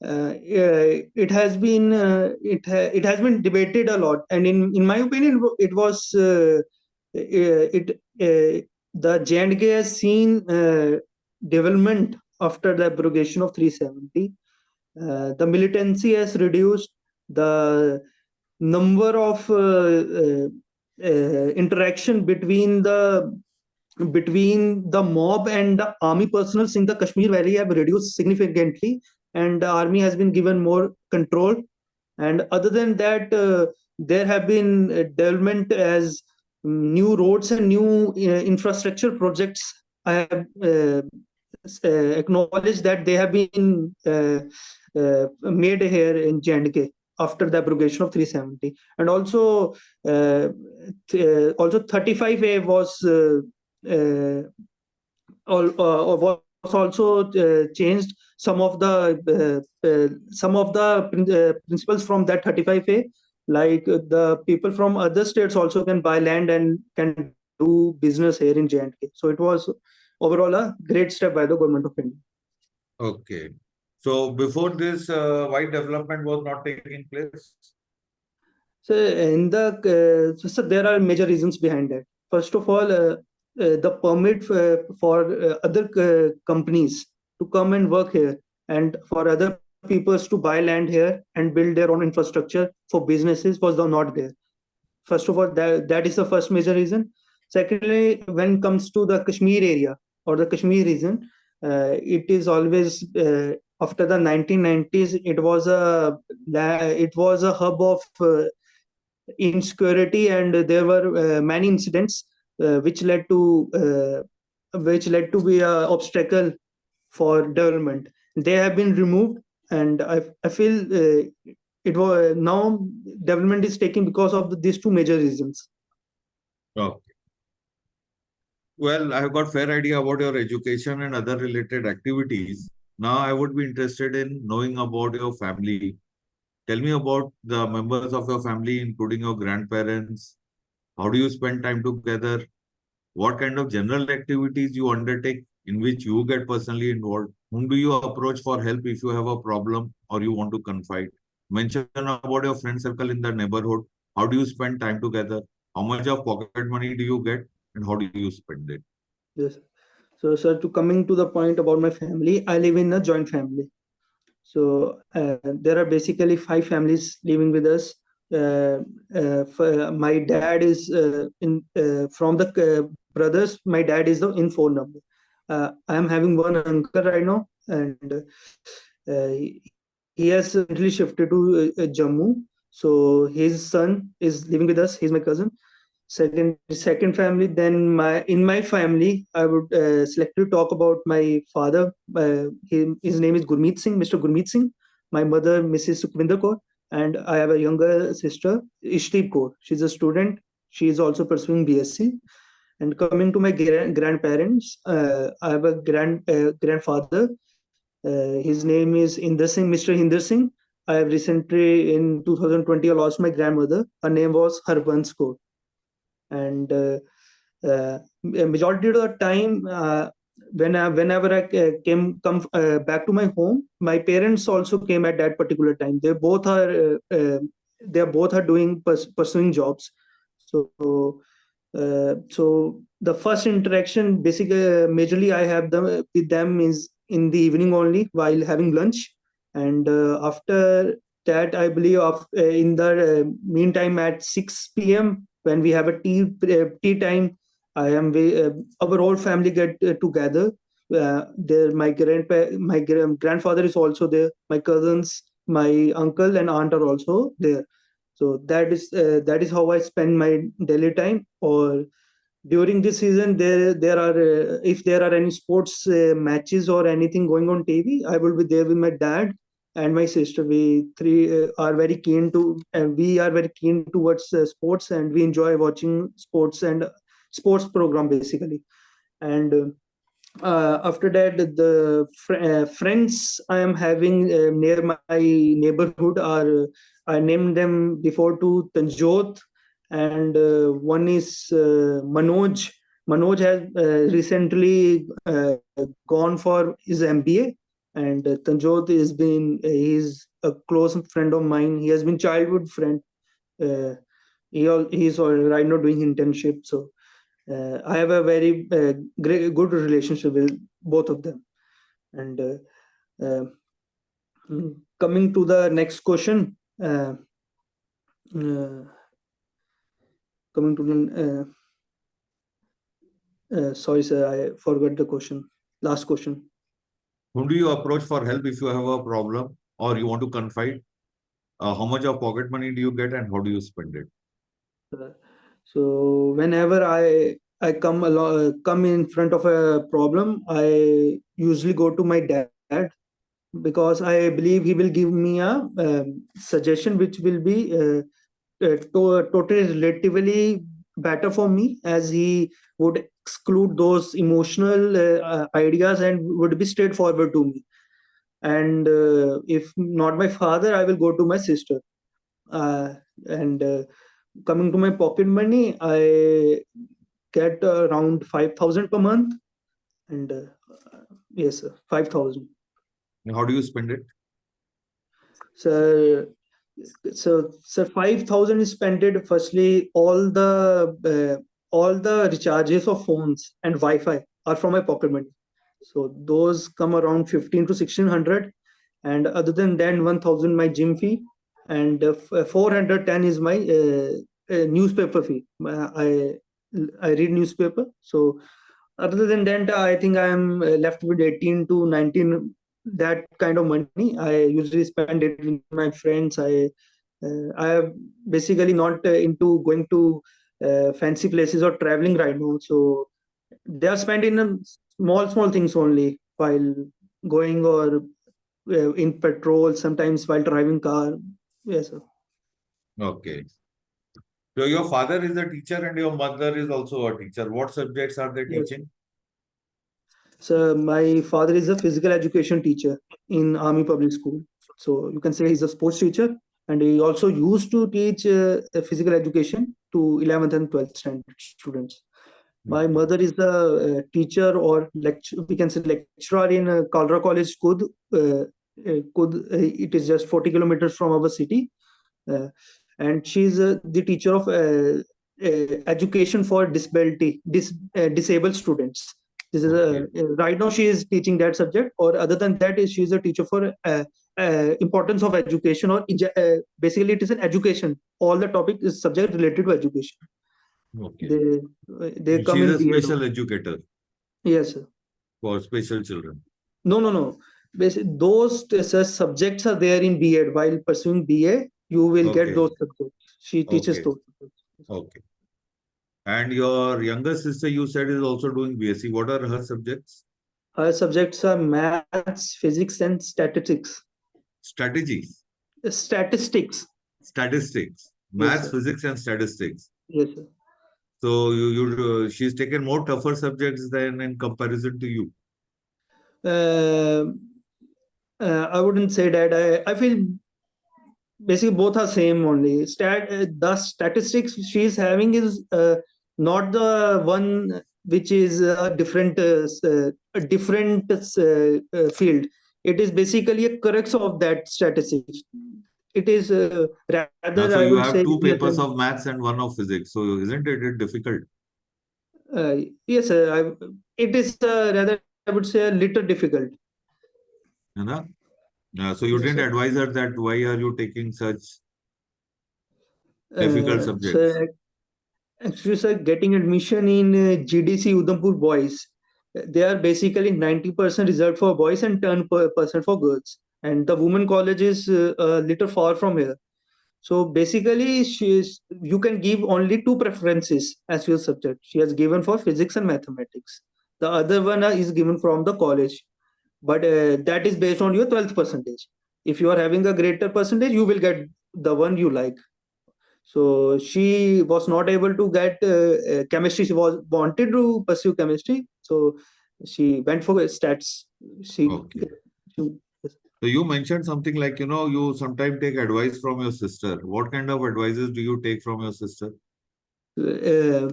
it has been debated a lot, and in my opinion it was the J&K has seen development after the abrogation of 370. The militancy has reduced, the number of interaction between the mob and the army personals in the Kashmir Valley have reduced significantly, and the army has been given more control. And other than that, there have been development as new roads and new infrastructure projects. I have acknowledged that they have been made here in J&K after the abrogation of 370, and also 35A was also changed some of the principles from that 35A, like the people from other states also can buy land and can do business here in J&K. So it was overall a great step by the government of India. Okay. So before this, why development was not taking place? So so there are major reasons behind that. First of all, the permit for other companies to come and work here, and for other peoples to buy land here and build their own infrastructure for businesses was not there. First of all, that is the first major reason. Secondly, when it comes to the Kashmir area or the Kashmir region, it is always after the 1990s. It was a hub of insecurity, and there were many incidents which led to be an obstacle for development. They have been removed, and I feel it was now development is taking because of these two major reasons. Okay. Well, I have got fair idea about your education and other related activities. Now, I would be interested in knowing about your family. Tell me about the members of your family, including your grandparents. How do you spend time together? What kind of general activities you undertake in which you get personally involved? Whom do you approach for help if you have a problem or you want to confide? Mention about your friend circle in the neighborhood. How do you spend time together? How much of pocket money do you get and how do you spend it? Yes. So, sir, to coming to the point about my family, I live in a joint family. So there are basically 5 families living with us. My dad is from the brothers. My dad is the in 4 number. I am having one uncle right now, and he has recently shifted to Jammu. So his son is living with us. He's my cousin. Second family. Then in my family, I would select to talk about my father. His name is Gurmeet Singh, Mr. Gurmeet Singh. My mother, Mrs. Sukhvinder Kaur, and I have a younger sister, Ishdeep Kaur. She's a student. She is also pursuing BSc. And coming to my grandparents, I have a grandfather. His name is Inder Singh, Mr. Inder Singh. I have recently, in 2020, I lost my grandmother. Her name was Harbans Kaur. and majority of the time, whenever I come back to my home, my parents also came at that particular time. They both are doing pursuing jobs. So the first interaction, basically, majorly I have with them is in the evening only while having lunch, and after that, I believe in the meantime at 6 p.m. when we have a tea time, our whole family get together. There, my grandfather is also there. My cousins, my uncle and aunt are also there. So that is how I spend my daily time. Or during this season, there are if there are any sports matches or anything going on TV, I will be there with my dad and my sister. We three are very keen to, and we are very keen towards sports, and we enjoy watching sports and sports program basically. And after that, the friends I am having near my neighborhood are I named them before to Tanjot, and one is Manoj. Manoj has recently gone for his MBA, and Tanjot he's a close friend of mine. He has been childhood friend. Uh, he's right now doing internship. So I have a very good relationship with both of them. And uh, coming to the next question, coming to the sorry sir, I forgot the question. Last question. Whom do you approach for help if you have a problem or you want to confide? How much of pocket money do you get and how do you spend it? So whenever I come in front of a problem, I usually go to my dad, because I believe he will give me a suggestion which will be totally relatively better for me, as he would exclude those emotional ideas and would be straightforward to me. And if not my father, I will go to my sister. And coming to my pocket money, I get around 5,000 per month. And yes sir, 5,000. How do you spend it? So 5,000 is spent it. Firstly, all the recharges of phones and Wi-Fi are from my pocket money. So those come around 15 to 1,600. And other than that, 1,000 my gym fee, and 410 is my newspaper fee. I read newspaper. So other than that, I think I am left with 18 to 19, that kind of money. I usually spend it with my friends. I am basically not into going to fancy places or traveling right now. So they are spent in small things only, while going, or in petrol, sometimes while driving car. Yes sir. Okay. So your father is a teacher and your mother is also a teacher. What subjects are they Yes. teaching? So my father is a physical education teacher in Army Public School. So you can say he's a sports teacher, and he also used to teach physical education to 11th and 12th standard students. My Okay. mother is a teacher, or we can say lecturer in Col College it is just 40 kilometers from our city. And she's the teacher of education for disabled students. This is right now she is teaching that subject. Or other than that, she is a teacher for importance of education, or basically it is an education. All the topic is subject related to education. Okay. They come She is in a B.Ed. special educator Yes sir. for special children. No. Basically, those subjects are there in B.Ed. While pursuing BA, you will get Okay. those subjects. She teaches Okay. those subjects. Okay. And your younger sister, you said, is also doing BSc. What are her subjects? Her subjects are maths, physics, and statistics. Strategies. Statistics. Statistics. Yes, Maths, sir. physics, and statistics. Yes, sir. So she's taken more tougher subjects than in comparison to you. I wouldn't say that. I feel basically both are same only. The statistics she's having is not the one which is a different field. It is basically a crux of that statistics. It is rather, So I you would have say, two yes, papers of maths and one of physics. So isn't it difficult? yes, it is rather, I would say, a little difficult. You know? So you Yes, didn't sir. advise her that why are you taking such difficult subjects? So actually, sir, getting admission in GDC Udhampur boys, they are basically 90% reserved for boys and 10% for girls. And the women college is a little far from here. So basically, you can give only two preferences as your subject. She has given for physics and mathematics. The other one is given from the college, but that is based on your 12th percentage. If you are having a greater percentage, you will get the one you like. So she was not able to get chemistry. She was wanted to pursue chemistry, so she went for stats. Okay. She So you mentioned something like, you sometimes take advice from your sister. What kind of advices do you take from your sister? uh,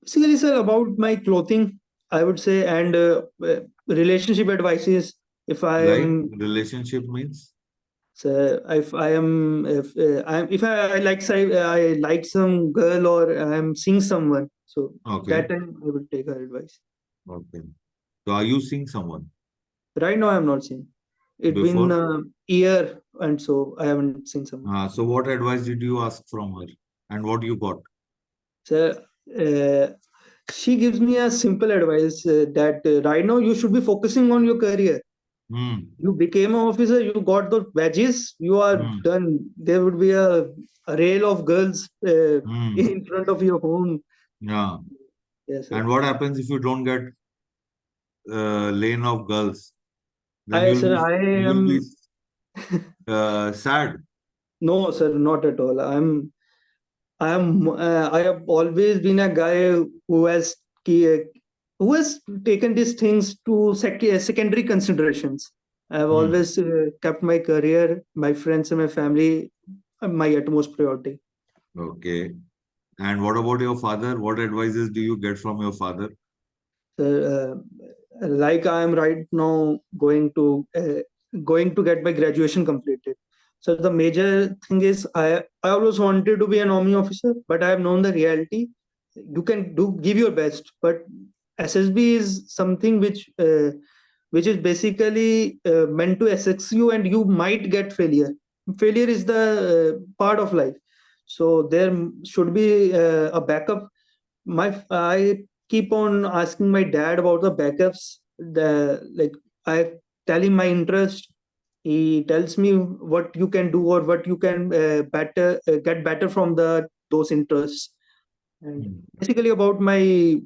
basically, sir, about my clothing, I would say, and relationship advices. If I Like am, relationship means? so if I am, if I like, say, I like some girl or I am seeing someone, so Okay. that time I would take her advice. Okay. So are you seeing someone Right now, I'm not seeing. It's been before? a year, and so I haven't seen someone. So what advice did you ask from her and what you got? So uh, she gives me a simple advice that right now you should be focusing on your career. Hmm. You became an officer, you got the badges, you are Hmm. done. There would be a rail of girls Hmm. in front of your home. Yeah. Yes, sir. And what happens if you don't get lane of girls? Then I, sir, I you'll be am sad. no, sir, not at all. I have always been a guy who has ki- who has taken these things to secondary considerations. I have Hmm. always kept my career, my friends, and my family my utmost priority. Okay. And what about your father? What advices do you get from your father? So, like I am right now going to get my graduation completed. So the major thing is I always wanted to be an army officer, but I have known the reality. You can give your best, but SSB is something which is basically meant to assess you, and you might get failure. Failure is the part of life. So there should be a backup. I keep on asking my dad about the backups. I tell him my interest. He tells me what you can do or what you can better get better from the those interests. And Hmm. basically about my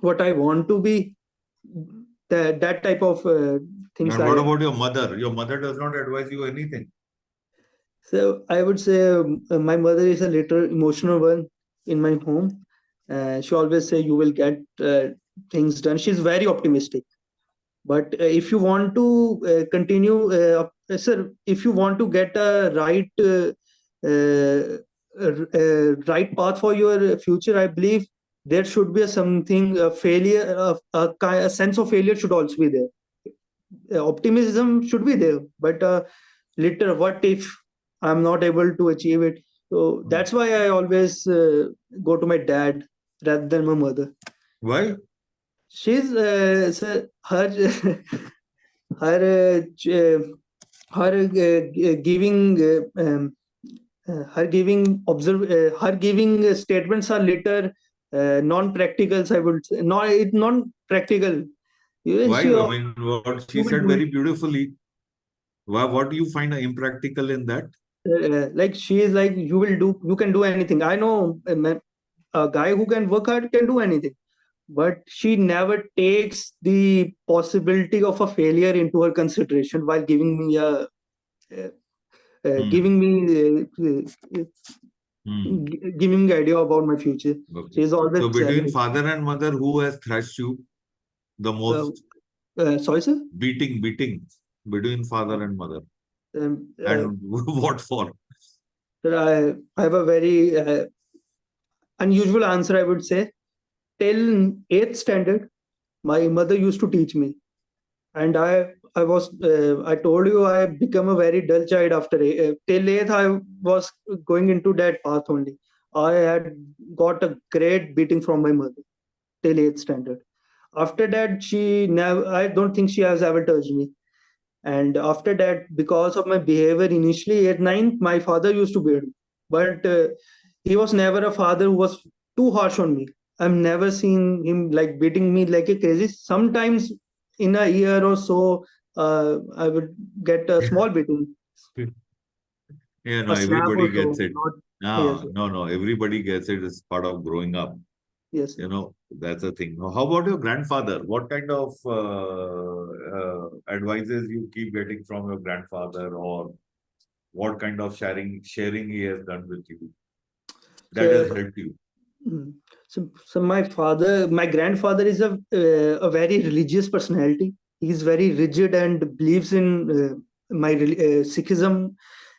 what I want to be, that type of things. And what about your mother? Your mother does not advise you anything. So I would say my mother is a little emotional one in my home. She always say you will get things done. She's very optimistic. But if you want to continue, sir, if you want to get a right path for your future, I believe there should be something failure, a sense of failure should also be there. Optimism should be there, but little what if I'm not able to achieve it? So Hmm. that's why I always go to my dad rather than my mother. Why? She's her her giving her giving statements are little non-practicals. I would say non-practical. Why? She I mean, what she you will said do very it. beautifully. What do you find impractical in that? Like she is like you can do anything. I know a guy who can work hard can do anything, but she never takes the possibility of a failure into her consideration while uh, Hmm. giving me Hmm. giving me idea about my future. She Okay. is always So between telling. father and mother, who has thrashed you the Uh, most? Sorry, sir. Beating between father and mother. Um, uh, And what for? Sir, I have a very unusual answer, I would say. Till 8th standard, my mother used to teach me, and I told you I become a very dull child after till 8th. I was going into that path only. I had got a great beating from my mother till 8th standard. After that, she never. I don't think she has ever touched me. And after that, because of my behavior initially at ninth, my father used to beat me. But he was never a father who was too harsh on me. I've never seen him like beating me like a crazy. Sometimes in a year or so, I would get a small beating, Yeah, no, a slap everybody or so. gets it. Not, yes, No, no, no, everybody gets it as part of growing up. yes. That's a thing. Now, how about your grandfather? What kind of advices you keep getting from your grandfather, or what kind of sharing he has done with you that has So, helped you? mm, so my grandfather is a very religious personality. He's very rigid and believes in Sikhism,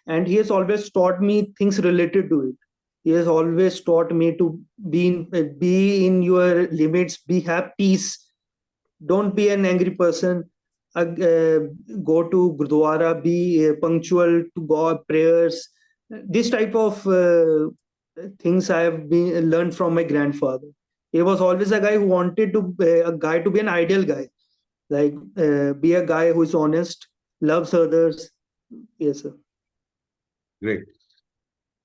and he has always taught me things related to it. He has always taught me to be in your limits, have peace, don't be an angry person. Go to Gurdwara, be punctual to God, prayers. This type of things I have been learned from my grandfather. He was always a guy who wanted a guy to be an ideal guy, like be a guy who is honest, loves others. Yes, sir. Great.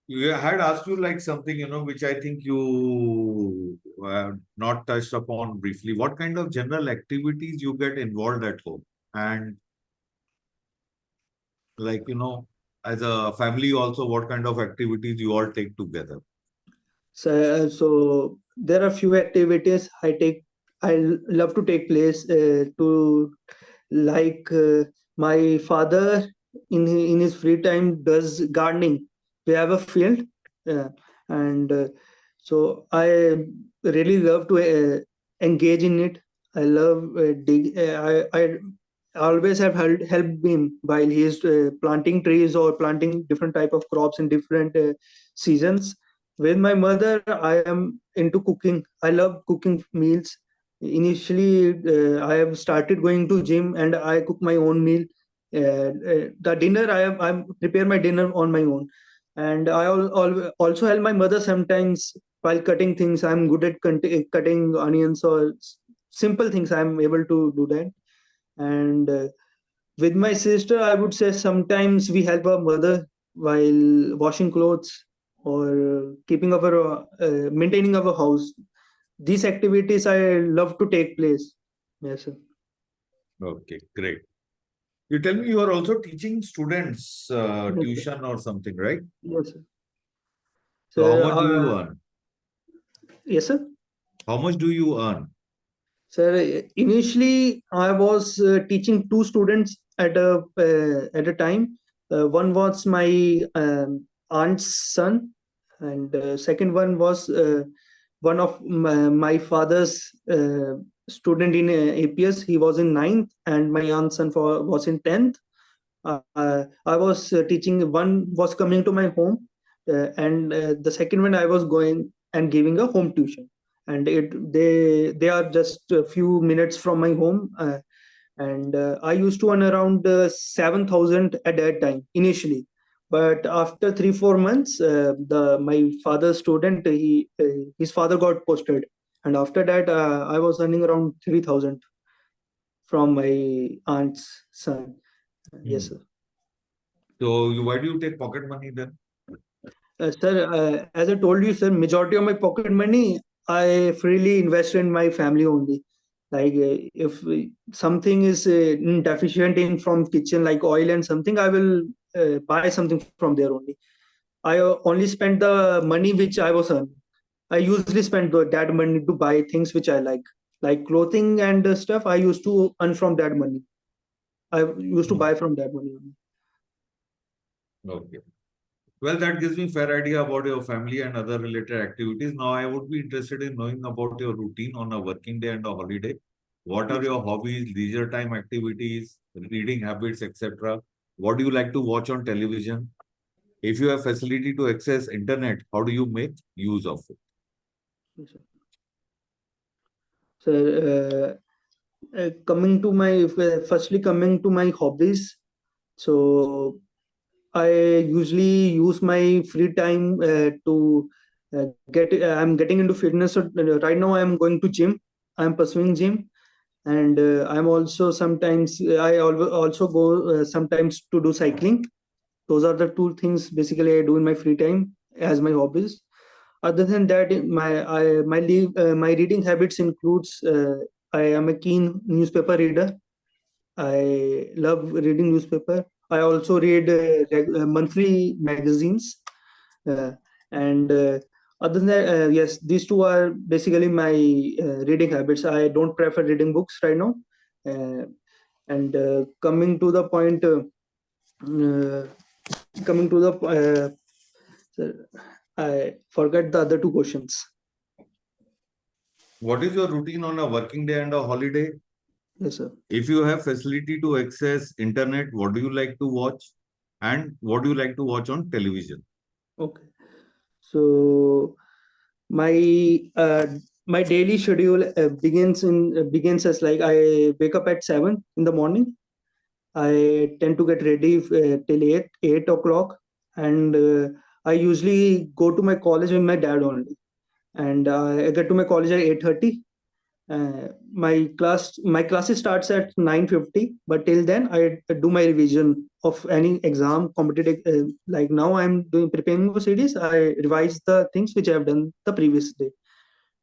You had asked you like something, which I think you have not touched upon briefly. What kind of general activities you get involved at home? And like, as a family also, what kind of activities you all take together? So there are few activities I love to take place to like my father in his free time does gardening. We have a field, uh, and so I really love to engage in it. I love dig. I always have helped him while he is planting trees or planting different type of crops in different seasons. With my mother, I am into cooking. I love cooking meals. Initially, I have started going to gym and I cook my own meal. The dinner I prepare my dinner on my own, and also help my mother sometimes while cutting things. I'm good at cutting onions or simple things. I'm able to do that. And with my sister, I would say sometimes we help our mother while washing clothes or keeping our maintaining our house. These activities I love to take place. Yes, sir. Okay, great. You tell me you are also teaching students Yes, sir. tuition or something, right? Yes, sir. So how So, much do you earn? yes, sir. How much do you earn? Sir, initially I was teaching two students at a time. One was my aunt's son, and second one was one of my father's student in APS. He was in ninth, and my aunt's son was in 10th. I was teaching. One was coming to my home, and the second one I was going and giving a home tuition. And they are just a few minutes from my home, and I used to earn around 7,000 at that time initially. But after 3 4 months, the my father's student his father got posted, and after that I was earning around 3,000 from my aunt's son. Yes, Hmm. sir. So why do you take pocket money then? Sir, as I told you, sir, majority of my pocket money I freely invest in my family only. Like if something is deficient in from kitchen, like oil and something, I will buy something from there only. I only spend the money which I was earning. I usually spend that money to buy things which I like clothing and stuff. I used to earn from that money. I used to Hmm. buy from that money only. Okay. Well, that gives me fair idea about your family and other related activities. Now, I would be interested in knowing about your routine on a working day and a holiday. What are Yes. your hobbies, leisure time activities, reading habits, etc.? What do you like to watch on television? If you have facility to access internet, how do you make use of it? So, coming to my hobbies. So I usually use my free time to I'm getting into fitness. So, right now I'm going to gym. I'm pursuing gym, and I'm also sometimes also go sometimes to do cycling. Those are the two things basically I do in my free time as my hobbies. Other than that, my reading habits includes I am a keen newspaper reader. I love reading newspaper. I also read monthly magazines, uh, and other than that, yes, these two are basically my reading habits. I don't prefer reading books right now. And coming to the point, uh, coming to the, I forgot the other two questions. What is your routine on a working day and a holiday? Yes, sir. If you have facility to access internet, what do you like to watch? And what do you like to watch on television? Okay. So my my daily schedule begins as like I wake up at 7 in the morning. I tend to get ready till 8 o'clock, and I usually go to my college with my dad only, and I get to my college at 8:30. My classes starts at 9:50, but till then I do my revision of any exam competitive. Like now I'm doing preparing for series. I revise the things which I have done the previous day.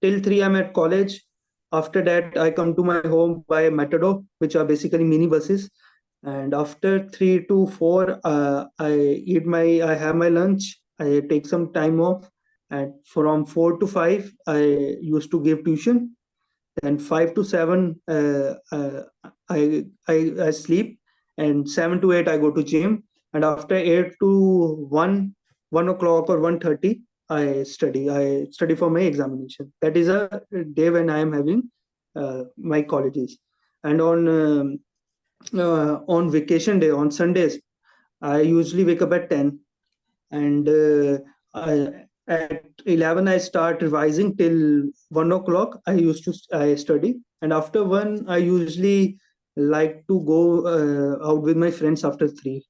Till 3 I'm at college. After that I come to my home by Matador, which are basically mini buses. And after 3 to 4, I have my lunch. I take some time off, and from 4 to 5 I used to give tuition. Then 5 to 7 I sleep, and 7 to 8 I go to gym, and after 8 to 1 o'clock or 1:30 I study for my examination. That is a day when I am having my colleges. And on vacation day, on Sundays, I usually wake up at 10, and at 11 I start revising till 1 o'clock. I study, and after 1 I usually like to go out with my friends after 3.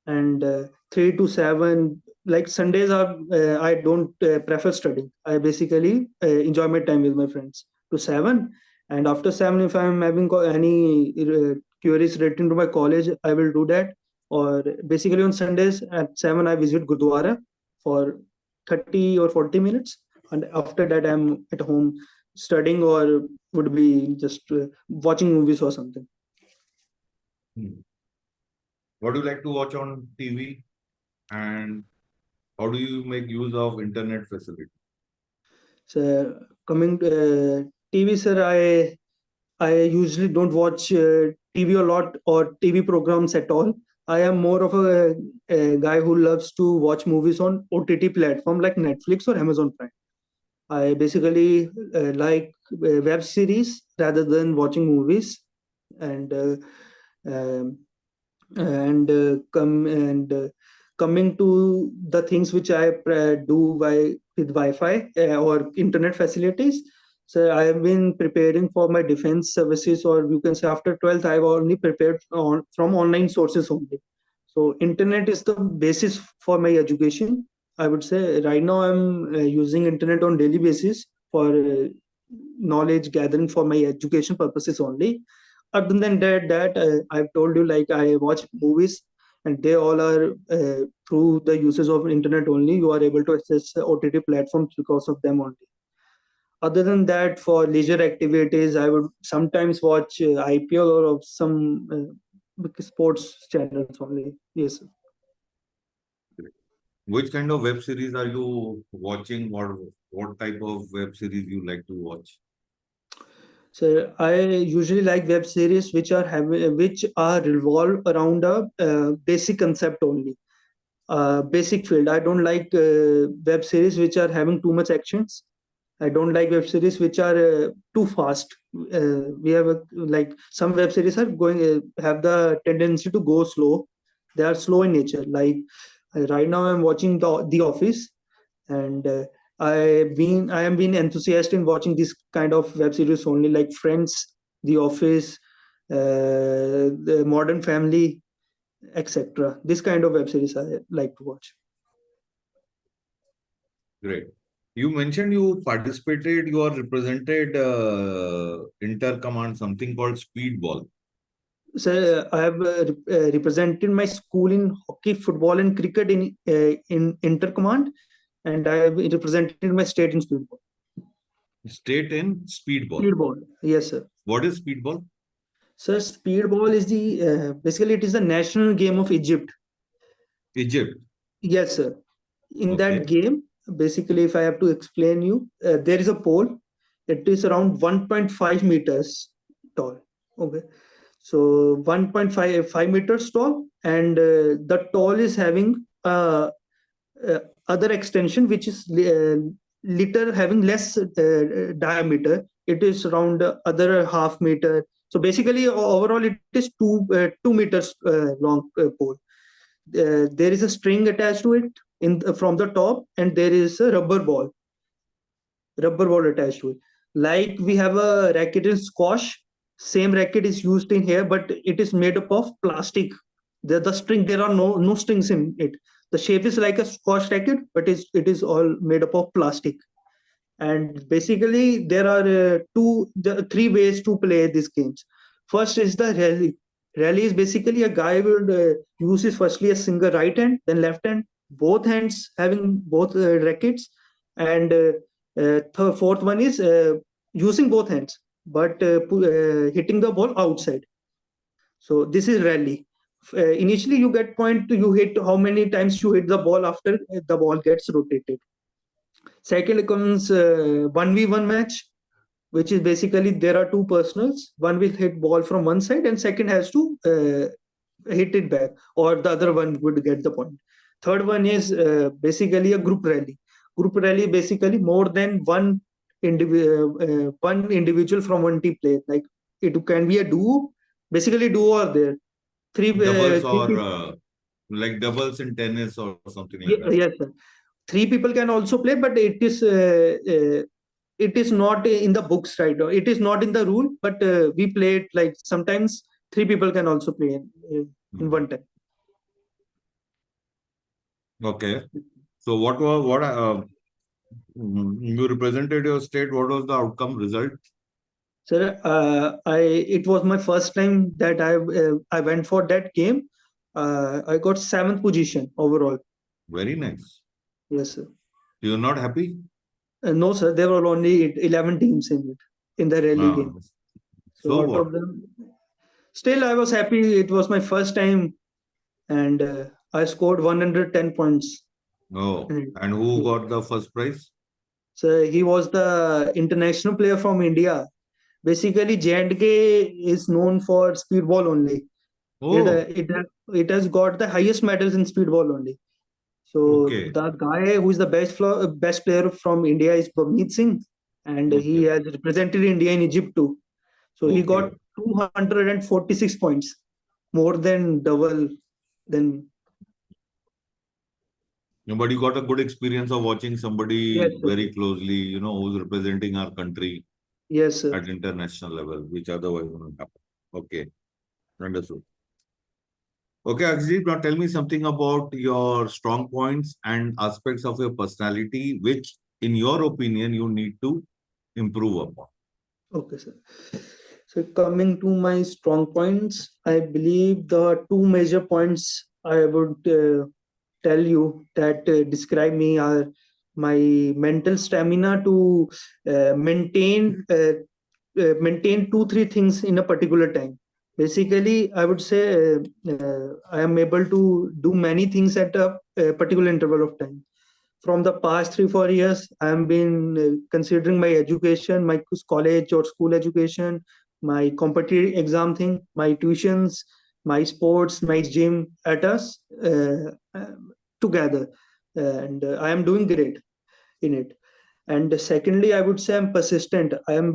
And 3 to 7, like Sundays are I don't prefer studying. I basically enjoy my time with my friends to 7. And after 7, if I'm having any queries relating to my college, I will do that. Or basically on Sundays at 7 I visit Gurdwara for 30 or 40 minutes, and after that I'm at home studying, or would be just watching movies or something. What do you like to watch on TV? And how do you make use of internet facility? So coming to TV, sir, I usually don't watch TV a lot or TV programs at all. I am more of a guy who loves to watch movies on OTT platform like Netflix or Amazon Prime. I basically like web series rather than watching movies. And um, and coming to the things which I do with Wi-Fi or internet facilities. So I have been preparing for my defense services, or you can say after 12th I've only prepared from online sources only. So internet is the basis for my education. I would say right now I'm using internet on daily basis for knowledge gathering for my education purposes only. Other than that, I've told you, like I watch movies, and they all are through the uses of internet only. You are able to access OTT platforms because of them only. Other than that, for leisure activities, I would sometimes watch IPL or of some sports channels only. Yes, sir. Which kind of web series are you watching, or what type of web series you like to watch? So I usually like web series which are revolved around a basic concept only, basic field. I don't like web series which are having too much actions. I don't like web series which are too fast. We have like some web series are going have the tendency to go slow. They are slow in nature. Like right now, I'm watching the Office, and I am been enthusiastic in watching this kind of web series only, like Friends, The Office, The Modern Family, etc. This kind of web series I like to watch. Great. You mentioned you participated, you are represented inter-command, something called speedball. So I have represented my school in hockey, football, and cricket in intercommand, and I have represented my state in speedball. State in speedball. Speedball, yes, sir. What is speedball? So speedball is the basically it is the national game of Egypt. Egypt. Yes, sir. In Okay. that game, basically, if I have to explain you, there is a pole. It is around 1.5 meters tall. Okay. So 1.5 meters tall, and the tall is having other extension which is little having less diameter. It is around other half meter. So basically, overall, it is 2 meters long pole. There is a string attached to it from the top, and there is a rubber ball attached to it. Like we have a racket in squash, same racket is used in here, but it is made up of plastic. The string, there are no strings in it. The shape is like a squash racket, but it is all made up of plastic. And basically, there are three ways to play these games. First is the rally. Rally is basically a guy will uses firstly a single right hand, then left hand, both hands having both rackets, and fourth one is using both hands but hitting the ball outside. So this is rally. Initially, you get point to you hit how many times you hit the ball after the ball gets rotated. Second comes 1v1 match, which is basically there are two personals. One will hit ball from one side and second has to hit it back, or the other one would get the point. Third one is basically a group rally. Group rally basically more than one individual from one team play. Like it can be a duo. Basically, duo are there. Doubles three or people. like doubles in tennis or something like that. Yes, sir. Three people can also play, but it is not in the books, right? It is not in the rule, but we play it like sometimes three people can also play in one time. Okay. So what you represented your state? What was the outcome result? Sir, it was my first time that I went for that game. I got 7th position overall. Very nice. Yes, sir. You're not happy? No, sir. There were only 11 teams in the rally game. So out what? of them, still I was happy. It was my first time, and I scored 110 points. Oh, and who got the first prize? So he was the international player from India. Basically, J&K is known for speedball only. Oh, It has got the highest medals in speedball only. So okay. the guy who is the best player from India is Bhavneet Singh, and he has represented India in Egypt too. So he got 246 points, more than double than. But you got a good experience of watching somebody Yes, sir. very closely, who's representing our country Yes, sir. at international level, which otherwise wouldn't happen. Okay, understood. Okay, Aksadeep, now tell me something about your strong points and aspects of your personality, which, in your opinion, you need to improve upon. Okay, sir. So coming to my strong points, I believe the two major points I would tell you that describe me are my mental stamina to maintain 2-3 things in a particular time. Basically, I would say I am able to do many things at a particular interval of time. From the past 3-4 years, I have been considering my education, my college or school education, my competitive exam thing, my tuitions, my sports, my gym at us together, and I am doing great in it. And secondly, I would say I'm persistent. I've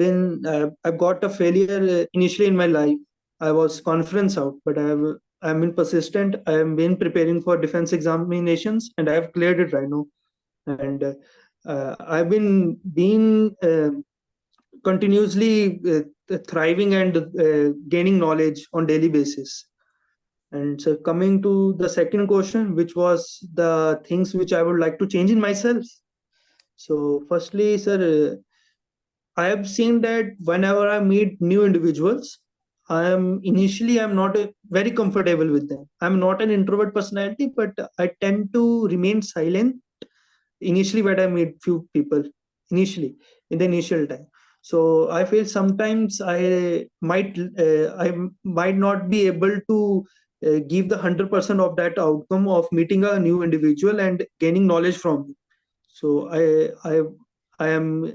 got a failure initially in my life. I was conference out, but I'm been persistent. I have been preparing for defense examinations, and I have cleared it right now. And I've been continuously thriving and gaining knowledge on daily basis. And so coming to the second question, which was the things which I would like to change in myself. So firstly, sir, I have seen that whenever I meet new individuals, I'm not very comfortable with them. I'm not an introvert personality, but I tend to remain silent initially when I meet few people initially in the initial time. So I feel sometimes I might not be able to give the 100% of that outcome of meeting a new individual and gaining knowledge from him. So I am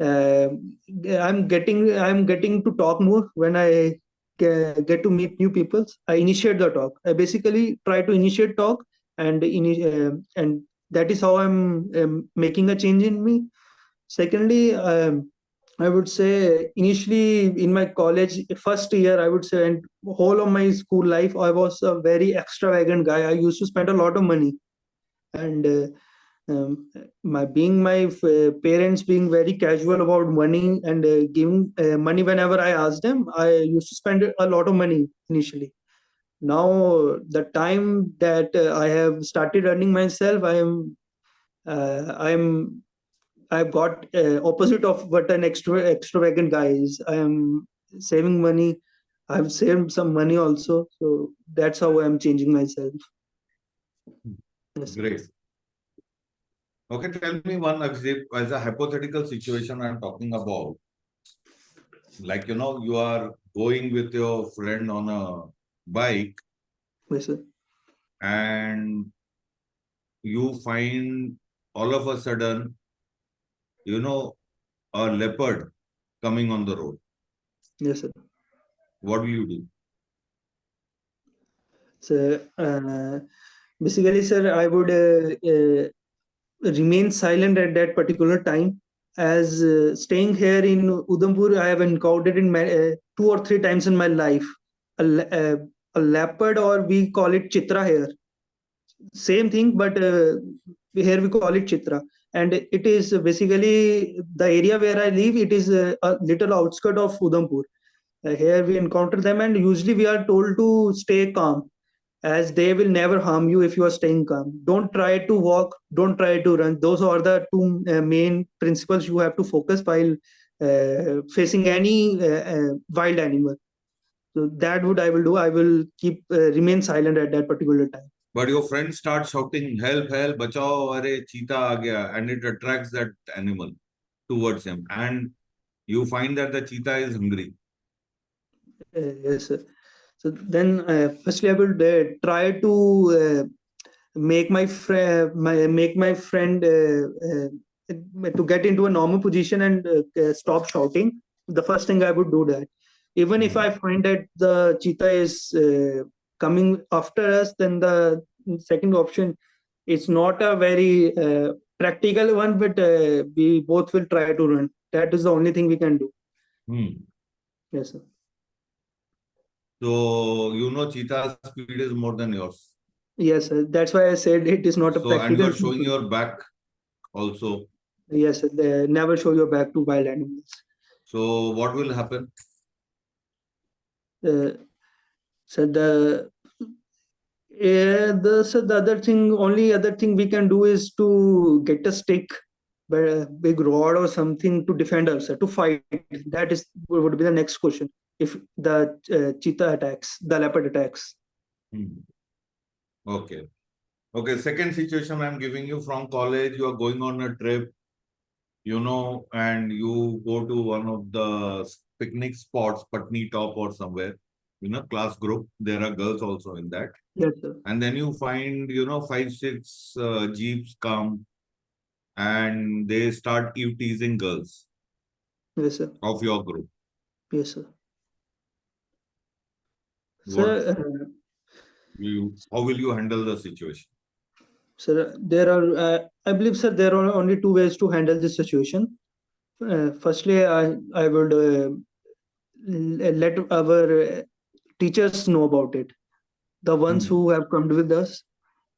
I'm getting to talk more when I get to meet new people. I initiate the talk. I basically try to initiate talk, and that is how I'm making a change in me. Secondly, I would say initially in my college first year, I would say, and whole of my school life, I was a very extravagant guy. I used to spend a lot of money, and my parents being very casual about money and giving money whenever I asked them, I used to spend a lot of money initially. Now the time that I have started earning myself, I've got opposite of what an extravagant guy is. I am saving money. I've saved some money also, so that's how I'm changing myself. Yes. Great. Okay, tell me one, Akshadeep, as a hypothetical situation I'm talking about. Like, you are going with your friend on a bike Yes, sir. and you find all of a sudden, a leopard coming on the road. Yes, sir. What will you do? So basically, sir, I would remain silent at that particular time. As staying here in Udhampur, I have encountered in 2 or 3 times in my life a leopard, or we call it chitra here. Same thing, but here we call it chitra. And it is basically the area where I live. It is a little outskirt of Udhampur. Here we encounter them, and usually we are told to stay calm, as they will never harm you if you are staying calm. Don't try to walk, don't try to run. Those are the two main principles you have to focus while facing any wild animal. So that would I will do. I will keep remain silent at that particular time. But your friend starts shouting, help, help, bachao, are cheetah aa gaya, and it attracts that animal towards him. And you find that the cheetah is hungry. Yes, sir. So then, firstly, I will try to make my friend to get into a normal position and stop shouting. The first thing I would do that. Even if I find that the cheetah is coming after us, then the second option, it's not a very practical one, but we both will try to run. That is the only thing we can do. Yes, sir. So, cheetah's speed is more than yours. Yes, sir. That's why I said it is not a practical. And you're showing your back also. Yes, sir. They never show your back to wild animals. So what will happen? So the only other thing we can do is to get a stick, a big rod or something to defend ourselves, to fight. That would be the next question. If the cheetah attacks, the leopard attacks. Okay. Okay. Second situation I'm giving you from college. You are going on a trip, and you go to one of the picnic spots, Patni Top or somewhere, class group. There are girls also in that. Yes, sir. And then you find, 5-6 jeeps come and they start teasing girls. Yes, sir. Of your group. Yes, sir. Sir, how will you handle the situation? Sir, there are, I believe, sir, there are only 2 ways to handle this situation. Firstly, I would let our teachers know about it, the ones who have come with us,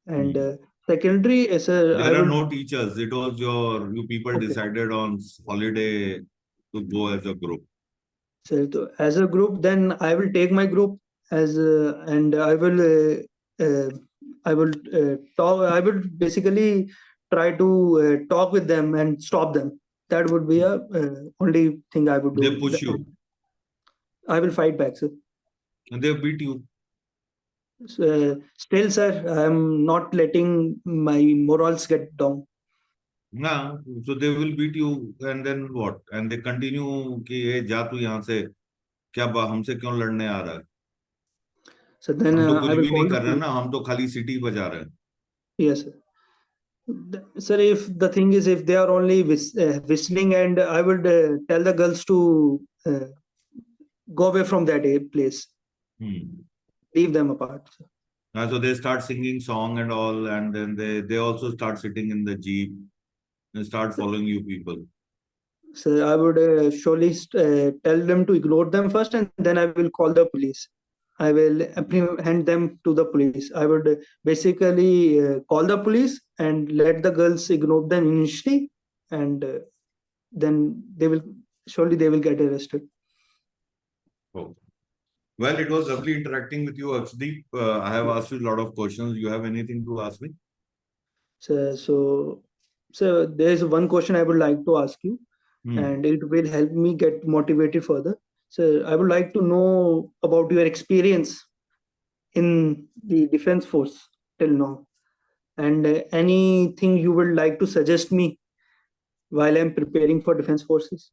and Secondary, sir, I There are would, no teachers. It was you people okay. decided on holiday to go as a group. So as a group, then I will take my group as and I will talk. I will basically try to talk with them and stop them. That would be a only thing I would do. They push you I will fight back, sir. and they beat you. Still, sir, I am not letting my morals get down. Nah, so they will beat you and then what? And they continue कि ये जा तू यहाँ से क्या हमसे क्यों लड़ने आ रहा है? So then हम तो कुछ I will भी नहीं call the कर रहे हैं police. ना, हम तो खाली सिटी बजा रहे हैं. Yes, sir. Sir, if the thing is, if they are only whistling, and I would tell the girls to go away from that place, leave them apart. Sir. So they start singing song and all, and then they also start sitting in the jeep and start following you people. So I would surely tell them to ignore them first, and then I will call the police. I will apprehend them to the police. I would basically call the police and let the girls ignore them initially, and then they will get arrested. Oh. Well, it was lovely interacting with you, Akshadeep. I have asked you a lot of questions. You have anything to ask me? So there is one question I would like to ask you, and it will help me get motivated further. So I would like to know about your experience in the defense force till now, and anything you would like to suggest me while I'm preparing for defense forces.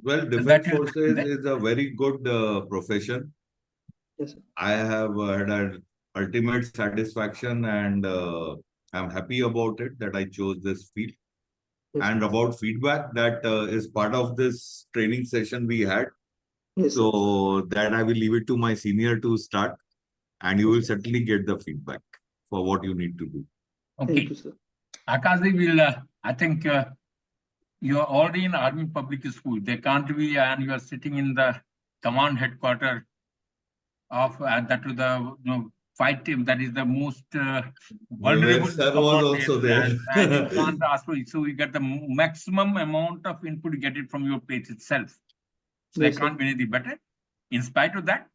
Well, defense forces is a very good profession. Yes, sir. I have had an ultimate satisfaction, and I'm happy about it that I chose this field. Yes, and about feedback, that is part of this training session we had. yes, So that I will leave it to my senior to start, and you will certainly get the feedback for what you need to do. Okay. Thank you, sir. Akashi will, I think you are already in Army Public School. They can't be, and you are sitting in the command headquarters of that to the fight team. That is the most vulnerable. Sir was also there. And you can't ask for it. So you get the maximum amount of input, you get it from your place itself. So Yes, there can't be anything better. In spite of that,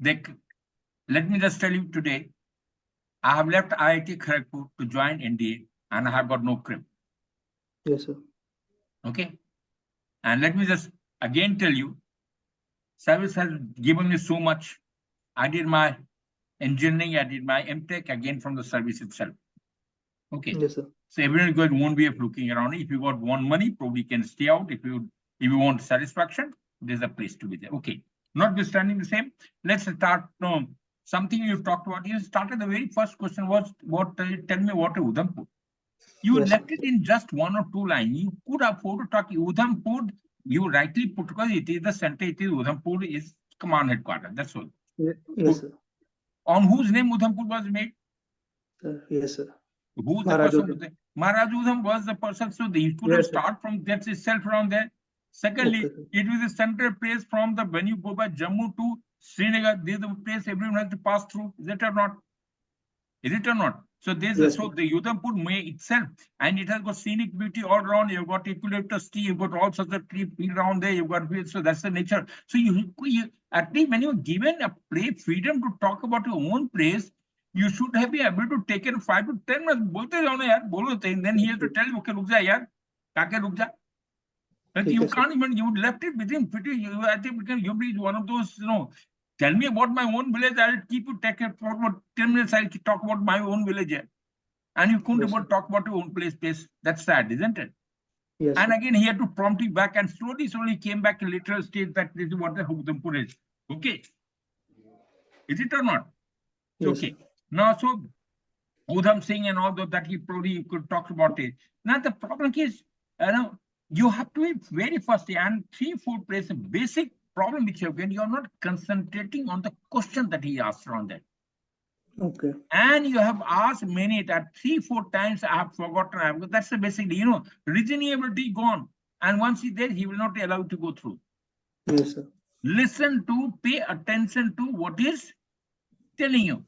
let me just tell you today, I have left IIT Kharagpur to join NDA, and I have got no crib. Yes, sir. Okay. And let me just again tell you, service has given me so much. I did my engineering, I did my MTech again from the service itself. Okay. Yes, sir. So everyone won't be looking around. If you got one money, probably can stay out. If you want satisfaction, there's a place to be there. Okay. Notwithstanding the same, let's start. Something you talked about. You started, the very first question was what? Tell me what is Udhampur. You left it in just one or two lines. You could afford to talk Udhampur. You rightly put, because it is the center. It is Udhampur is command headquarters. That's all. Yes, sir. On whose name Udhampur was made? Yes, sir. Who's the person? Maharaj Udham was the person. So you could start from that itself around there. Secondly, it was a central place from the when you go by Jammu to Srinagar. This is the place everyone has to pass through. Is it or not? Is it or not? So there's so the Udhampur May itself, and it has got scenic beauty all around. You've got eucalyptus tree, you've got all sorts of tree around there. You've got so that's the nature. So you at least when you're given a freedom to talk about your own place, you should have been able to take it 5 to 10 minutes. Then he has to tell you, okay, ruk ja, yaar, kake ruk ja. But you can't even, you left it within pretty. I think because you be one of those, tell me about my own village. I'll keep you take it for about 10 minutes. I'll talk about my own village here. And you couldn't talk about your own place. That's sad, isn't it? Yes. And again, he had to prompt you back, and slowly came back to literal state that this is what the Udhampur is. Okay. Is it or not? Yes, okay. Now, so Udham Singh and all that he probably could talk about it. Now, the problem is, you have to be very first, and 3-4 places, basic problem which you have, when you are not concentrating on the question that he asked around that. Okay. And you have asked many that 3-4 times. I have forgotten. That's the basically, reasonability gone. And once he's there, he will not be allowed to go through. Yes, sir. Listen to, pay attention to what is telling you.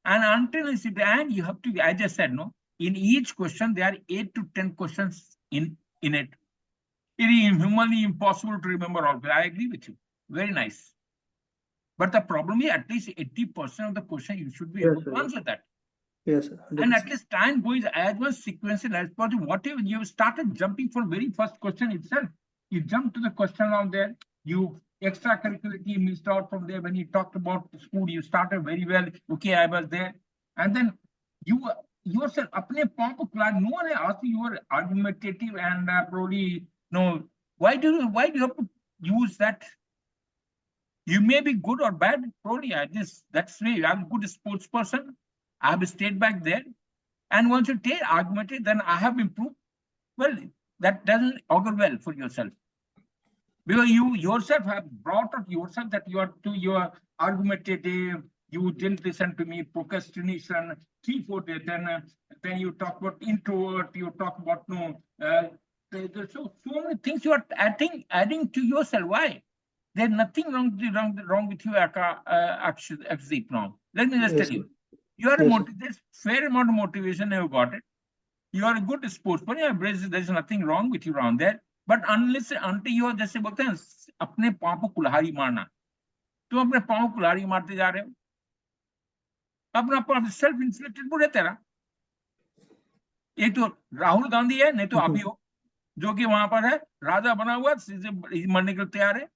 And until you sit, and you have to, as I said, no, in each question, there are 8 to 10 questions in it. It is humanly impossible to remember all. I agree with you. Very nice. But the problem is at least 80% of the question you should be able to answer that. Yes, sir. And at least time goes as one sequential as possible. Whatever you started jumping from very first question itself, you jump to the question on there, you extracurricular team missed out from there. When you talked about the school, you started very well. Okay, I was there. And then you yourself, apne paw ko khula, no one asked you were argumentative and probably, no, why do you have to use that? You may be good or bad, probably that's way. I'm a good sports person. I have stayed back there. And once you take argumentative, then I have improved. Well, that doesn't augur well for yourself. Because you yourself have brought up yourself that you are argumentative, you didn't listen to me, procrastination, 3-4 days, then you talk about introvert, you talk about there's so many things you are adding to yourself. Why? There's nothing wrong with you, Aksadeep now. Let me just tell you. You are there's fair amount of motivation you got it. You are a good sportsman, there's nothing wrong with you around there. But until you are जैसे बोलते हैं अपने पाँव को कुल्हाड़ी मारना, तुम अपने पाँव को कुल्हाड़ी मारते जा रहे हो, अपना सेल्फ इन्फ्लिक्टेड बुरे तेरा। एक तो राहुल गांधी है, नहीं तो आप ही हो, जो कि वहां पर है राजा बना हुआ, मरने के लिए तैयार है।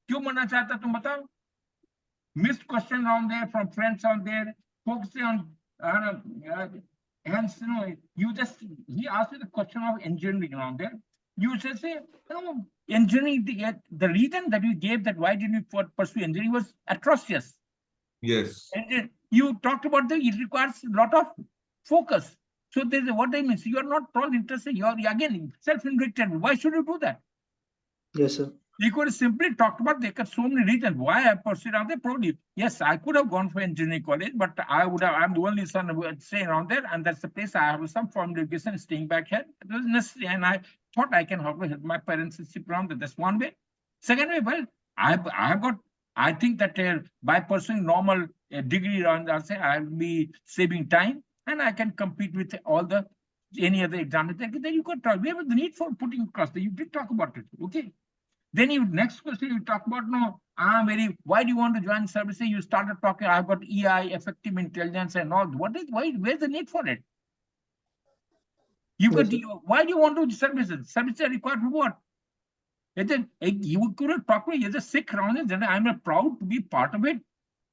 क्यों मरना चाहता तुम बताओ? Missed question on there from friends on there, focusing on hence he asked you the question of engineering around there. You just say, no, engineering, the reason that you gave that why didn't you pursue engineering was atrocious. Yes. And you talked about it requires a lot of focus. So there's what I mean. So you are not all interested. You are again self-inflicted. Why should you do that? Yes, sir. You could simply talk about there are so many reasons why I pursued on the probably. Yes, I could have gone for engineering college, but I'm the only son who would stay around there, and that's the place I have some form of education staying back here. It was necessary, and I thought I can help my parents sit around that. That's one way. Second way, well, I think that by pursuing normal degree around, I'll be saving time, and I can compete with any other exam. Then you could talk. We have the need for putting across. You did talk about it. Okay. Then next question you talk about, why do you want to join services? You started talking, I've got EI, effective intelligence and all. Where's the need for it? Why do you want to do services? Services are required for what? You couldn't talk to me, you're a Sikh around it, then I'm proud to be part of it.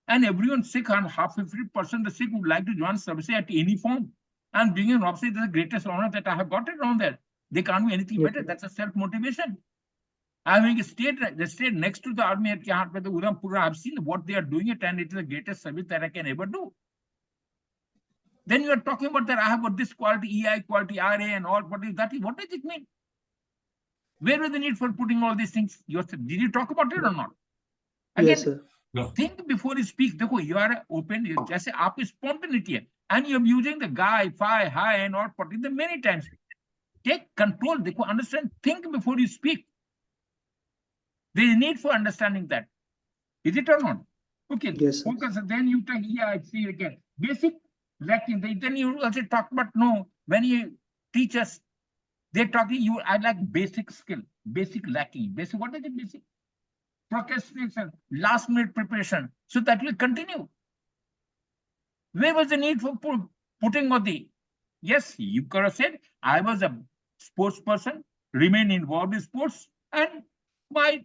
And everyone Sikh, and 50% the Sikh would like to join services at any form. And being an officer is the greatest honor that I have got it around there. They can't be anything better. That's a self-motivation. Having stayed next to the army at Udhampur, I've seen what they are doing it, and it is the greatest service that I can ever do. Then you are talking about that I have got this quality EI, quality RA, and all. What does it mean? Where was the need for putting all these things? Did you talk about it or not? Again, yes, sir. Think before you speak. You are open. Just say, spontaneity, and you're using the guy, phi, high, and all. The many times. Take control. Understand. Think before you speak. There is a need for understanding that. Is it or not? Okay. Yes, sir. Focus. Then you take see again. Basic lacking. Then you also talk about when you teach us, they're talking I like basic skill, basic lacking. Basic, what is it basic? Procrastination, last minute preparation. So that will continue. Where was the need for putting on the? Yes, you could have said, I was a sports person, remain involved in sports, and my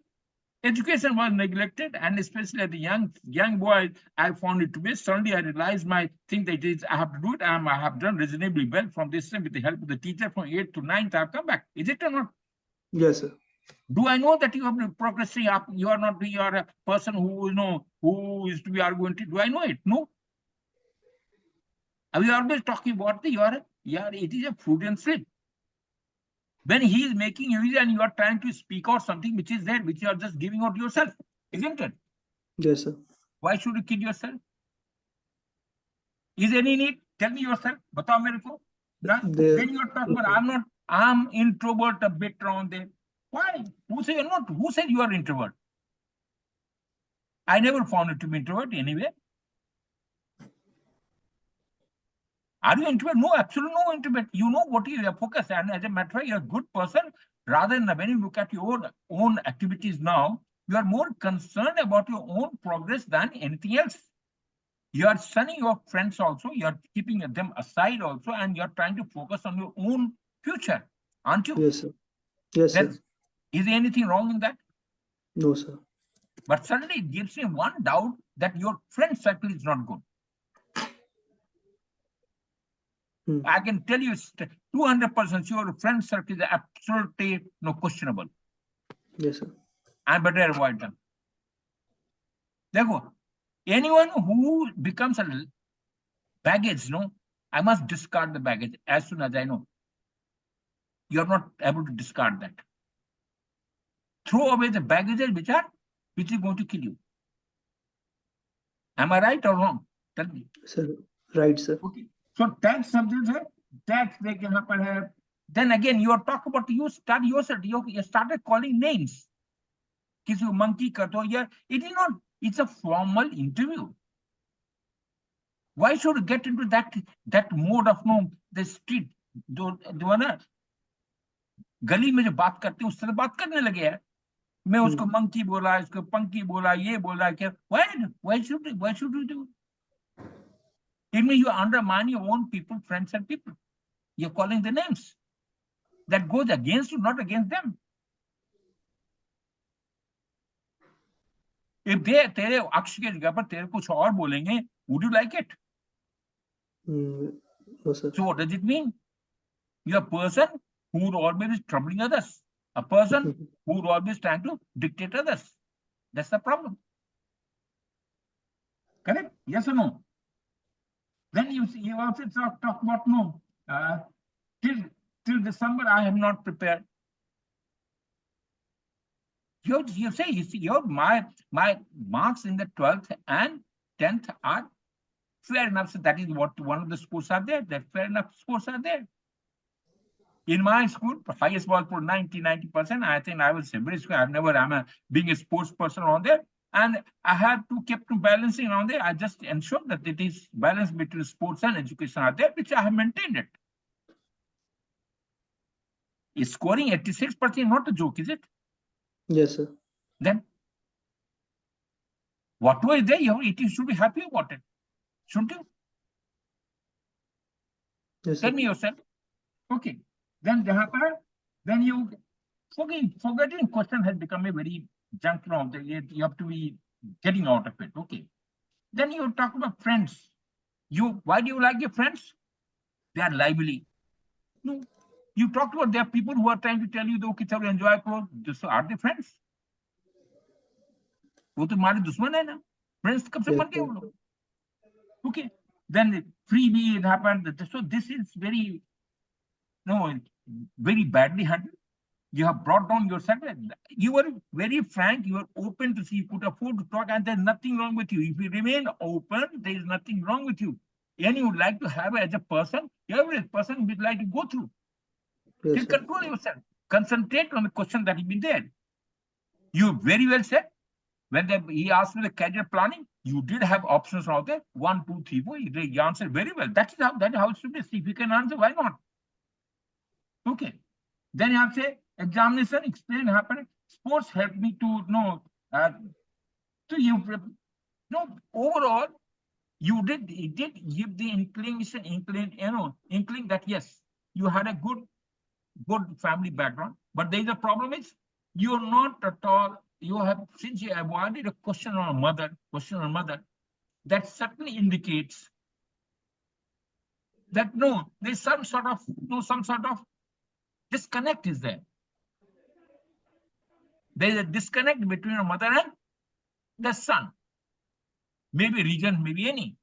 education was neglected, and especially as a young boy, I found it to be. Suddenly, I realized my thing that is I have to do it. I have done reasonably well from this time with the help of the teacher from 8th to 9th. I have come back. Is it or not? Yes, sir. Do I know that you have been progressing up? You are a person who is to be argumentative. Do I know it? No. We are always talking about it is a Freudian slip. When he is making you and you are trying to speak out something which is there, which you are just giving out yourself, isn't it? Yes, sir. Why should you kid yourself? Is there any need? Tell me yourself. Batao mere ko. Then you are talking about I'm introvert a bit around there. Why? Who said you're not? Who said you are introvert? I never found it to be introvert anyway. Are you introvert? No, absolutely no introvert. You know what you are focused, and as a matter of fact, you're a good person. Rather than when you look at your own activities now, you are more concerned about your own progress than anything else. You are shunning your friends also. You are keeping them aside also, and you are trying to focus on your own future, aren't you? Yes, sir. Yes, sir. Is there anything wrong in that? No, sir. But suddenly it gives me one doubt that your friend circle is not good. I can tell you 200% your friend circle is absolutely no questionable. Yes, sir. I better avoid them. Therefore, anyone who becomes a baggage, no, I must discard the baggage as soon as I know. You're not able to discard that. Throw away the baggages which is going to kill you. Am I right or wrong? Tell me. Sir, right, sir. Okay. So that's something, sir. That's they can happen. Then again, you are talking about you start yourself. You started calling names. Kisu monkey kato here. It is not. It's a formal interview. Why should you get into that mode of no the street? जो ना गली में जो बात करते हैं उससे बात करने लगे हैं. मैं उसको monkey बोला, इसको punky बोला, ये बोला क्या? Why should you do? It means you undermine your own people, friends and people. You're calling the names. That goes against you, not against them. If they तेरे अक्ष के जगह पर तेरे कुछ और बोलेंगे, would you like it? No, sir. So what does it mean? You're a person who would always be troubling others. A person who would always trying to dictate others. That's the problem. Correct? Yes or no? Then you also talk about no. Till December, I am not prepared. You see, my marks in the 12th and 10th are fair enough. So that is what one of the scores are there. That fair enough scores are there. In my school, highest was for 90%. I think I was very school. I'm being a sports person on there. And I have to keep balancing on there. I just ensure that it is balance between sports and education are there, which I have maintained it. Is scoring 86% not a joke, is it? Yes, sir. Then whatever is there, you should be happy about it. Shouldn't you? Yes, Tell sir. me yourself. Okay. Then you forgetting question has become a very junk from the you have to be getting out of it. Okay. Then you talk about friends. Why do you like your friends? They are lively. No. You talked about there are people who are trying to tell you okay, chalo enjoy karo. So are they friends? वो तो हमारे दुश्मन है ना. Friends कब से बन गए वो लोग? Okay. Then freebie it happened. So this is very badly handled. You have brought down yourself. You were very frank. You were open to see. You could afford to talk, and there's nothing wrong with you. If you remain open, there is nothing wrong with you. And you would like to have as a person, every person would like to go through. Yes, You control yourself. Concentrate on the question that has been there. You very well said. When he asked me the career planning, you did have options out there. 1, 2, 3, 4. You answered very well. That is how it should be. See if you can answer, why not? Okay. Then you have to say, examination, explain happened. Sports helped me to know. Overall, you did give the inkling that yes, you had a good family background. But there is a problem is you're not at all. You have, since you avoided a question on mother, that certainly indicates that there's some sort of disconnect is there. There is a disconnect between a mother and the son. Maybe region, maybe any.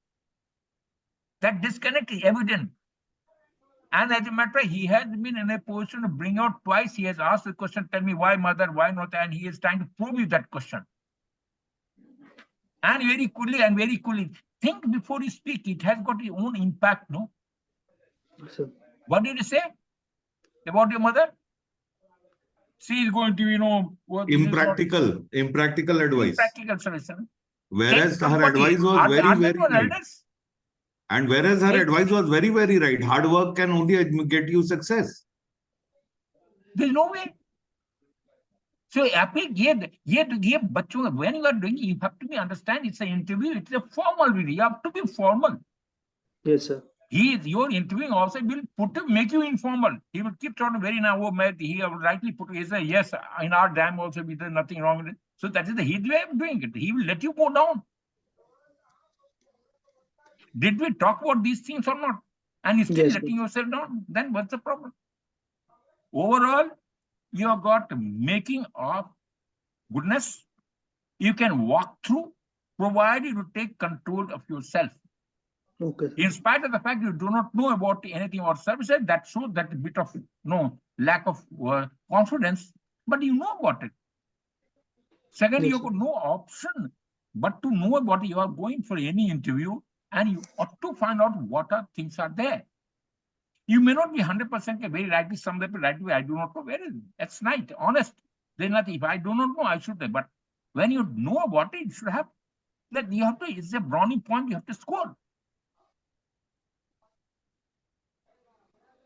That disconnect is evident. And as a matter of fact, he has been in a position to bring out twice. He has asked the question, tell me why mother, why not? And he is trying to probe you that question. And very coolly, think before you speak. It has got its own impact, no? Sir. What did you say about your mother? She is going to, impractical advice. Impractical solution. Whereas her advice was very, very good. And whereas her Right. advice was very, very right. Hard work can only get you success. There's no way. So ये बच्चों, when you are doing, you have to be understand it's an interview, it's a formal video. You have to be formal. Yes, sir. Your interviewing also will make you informal. He will keep trying to very now. He will rightly put. He say yes. In our dam also, there's nothing wrong with it. So that is his way of doing it. He will let you go down. Did we talk about these things or not? And you still Yes, letting yourself down. Then what's the problem? Overall, you have got making of goodness. You can walk through, provided you take control of yourself. Okay. In spite of the fact you do not know about anything or services, that shows that bit of lack of confidence, but you know about it. Second, Yes, you sir. have no option but to know about you are going for any interview, and you ought to find out what are things are there. You may not be 100% very rightly, somewhere rightly, I do not know where is it. That's right, honest. There's nothing. If I do not know, I should have. But when you know about it, you should have that you have to, it's a brownie point you have to score.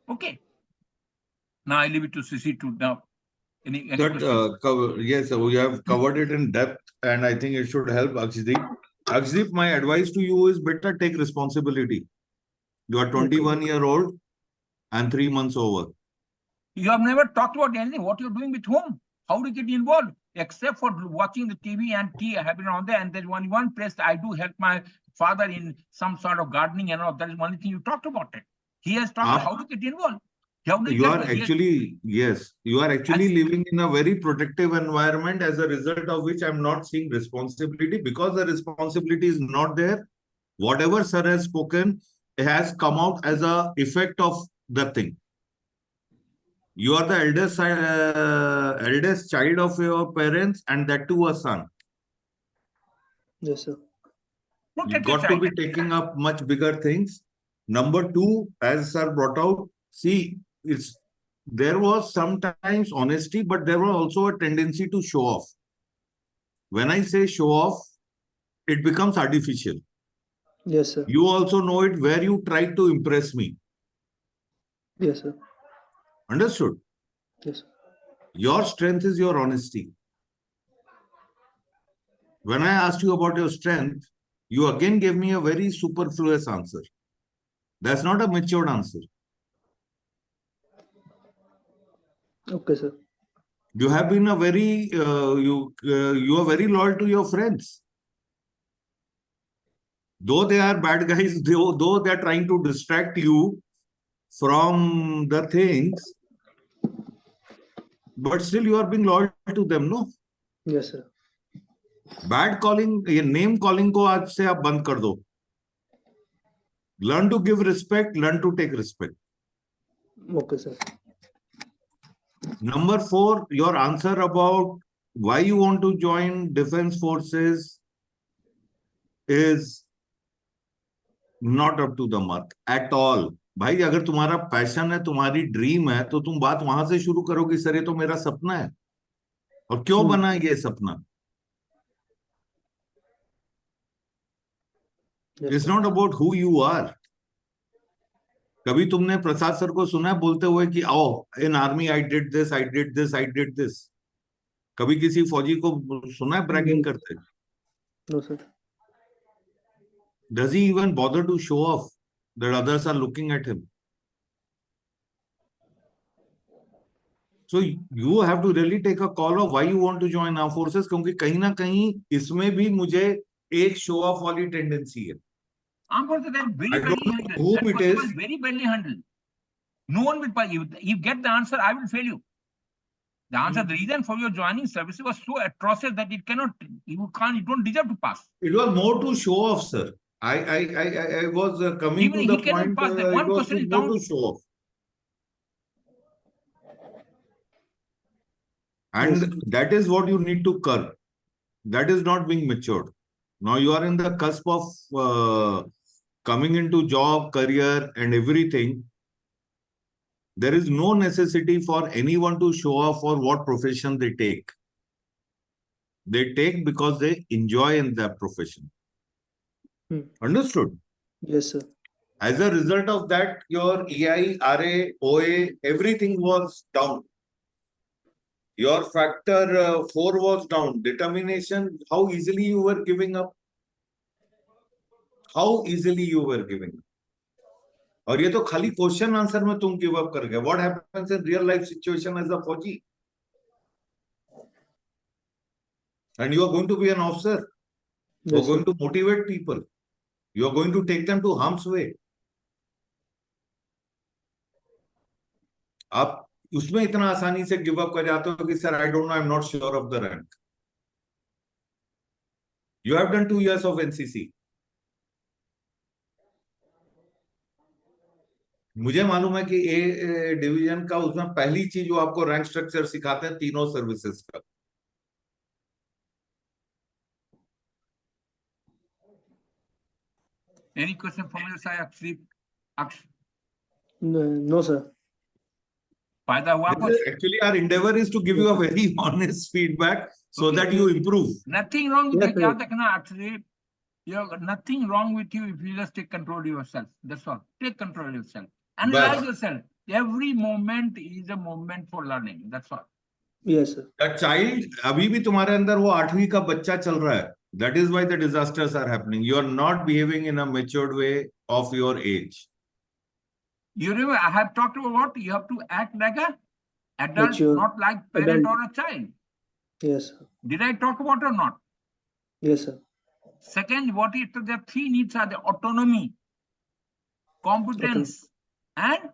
Okay. Now I leave it to CC to now. Any But yes, we have covered it in depth, and I think it should help Akshadeep. Akshadeep, my advice to you is better take responsibility. You are 21-year-old and 3 months over. You have never talked about anything. What you're doing with whom? How do you get involved? Except for watching the TV and tea happening on there. And there's one place I do help my father in some sort of gardening and all. That is one thing you talked about it. He has talked about how to get involved. You are actually, yes, you are actually living in a very protective environment, as a result of which I'm not seeing responsibility, because the responsibility is not there. Whatever sir has spoken has come out as a effect of the thing. You are the eldest child of your parents, and that too a son. Yes, sir. You've got to be taking up much bigger things. Number two, as sir brought out, see, there was sometimes honesty, but there was also a tendency to show off. When I say show off, it becomes artificial. Yes, sir. You also know it where you try to impress me. Yes, sir. Understood? Yes. Your strength is your honesty. When I asked you about your strength, you again gave me a very superfluous answer. That's not a matured answer. Okay, sir. You have been a very, you are very loyal to your friends. Though they are bad guys, though they are trying to distract you from the things, but still you are being loyal to them, no? Yes, sir. Bad calling, ये name calling को आज से आप बंद कर दो. Learn to give respect, learn to take respect. Okay, sir. Number 4, your answer about why you want to join defense forces is not up to the mark at all. भाई अगर तुम्हारा पैशन है, तुम्हारी ड्रीम है, तो तुम बात वहां से शुरू करोगे, सर ये तो मेरा सपना है. और क्यों बना ये सपना? It's not about who you are. कभी तुमने प्रसाद सर को सुना है बोलते हुए कि आओ इन army I did this, I did this, I did this? कभी किसी फौजी को सुना है ब्रैगिंग करते? No, sir. Does he even bother to show off that others are looking at him? So you have to really take a call of why you want to join armed forces, क्योंकि कहीं ना कहीं इसमें भी मुझे एक show off वाली tendency है. Armed forces are very badly handled. Who it is? Very badly handled. No one will buy you. You get the answer, I will fail you. The answer, the reason for your joining service was so atrocious that you don't deserve to pass. It was more to show off, sir. I was coming Even to he the cannot point. pass. That one question is more down. to show off. And that is what you need to curb. That is not being matured. Now you are in the cusp of coming into job, career, and everything. There is no necessity for anyone to show off for what profession they take. They take because they enjoy in that profession. Understood? Yes, sir. As a result of that, your EI, RA, OA, everything was down. Your factor 4 was down. Determination, how easily you were giving up? How easily you were giving up? और ये तो खाली question answer में तुम give up कर गए. What happens in real life situation as a Fauji? And you are going to be an officer. You are Yes, going sir. to motivate people. You are going to take them to harm's way. आप उसमें इतना आसानी से give up कर जाते हो कि sir I don't know, I am not sure of the rank. You have done 2 years of NCC. मुझे मालूम है कि ए डिवीजन का उसमें पहली चीज जो आपको रैंक स्ट्रक्चर सिखाते हैं तीनों सर्विसेज का. Any question from your side, Aksadeep? No, sir. फायदा हुआ कुछ? Actually, our endeavor is to give you a very honest feedback so that you improve. Nothing wrong with Yes, you. sir. याद रखना Aksadeep. You have nothing wrong with you if you just take control of yourself. That's all. Take control of yourself. Analyze yourself. Every moment is a moment for learning. That's all. Yes, sir. That child, अभी भी तुम्हारे अंदर वो 8वीं का बच्चा चल रहा है. That is why the disasters are happening. You are not behaving in a matured way of your age. You remember, I have talked about what? You have to act like a adult, Mature. not like parent Adult. or a child. Yes, sir. Did I talk about or not? Yes, sir. Second, what is the 3 needs are the autonomy, competence, and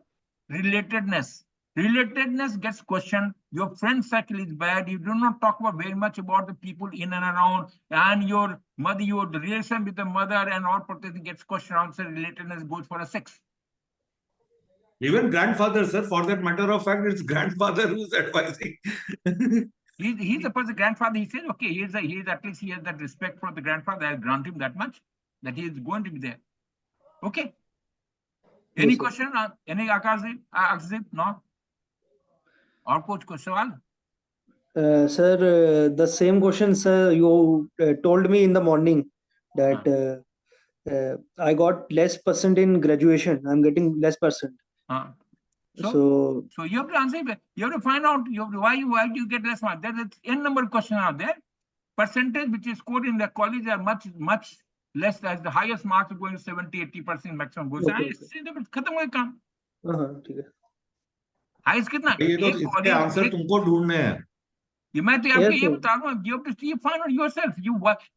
relatedness. Relatedness gets questioned. Your friend circle is bad. You do not talk about very much about the people in and around, and your mother, your relation with the mother and all protecting gets questioned. Also, relatedness goes for a 6. Even grandfather, sir, for that matter of fact, it's grandfather who's advising. He's the person, grandfather. He says, okay, he is at least he has that respect for the grandfather. I'll grant him that much, that he is going to be there. Okay. Any Yes, sir. question? Any Aksadeep? No? Or coach sawal? Sir, the same question, sir, you told me in the morning that I got less percent in graduation. I'm getting less percent. So you have to answer it. You have to find out why you get less marks. There's n number of questions out there. Percentage which is scored in the college are much less, as the highest marks are going 70-80% maximum goes. खत्म हो काम. ठीक है. Highest कितना? ये तो इसके answer तुमको ढूंढने हैं. ये मैं तो आपको ये बता रहा हूँ. You have to find out yourself.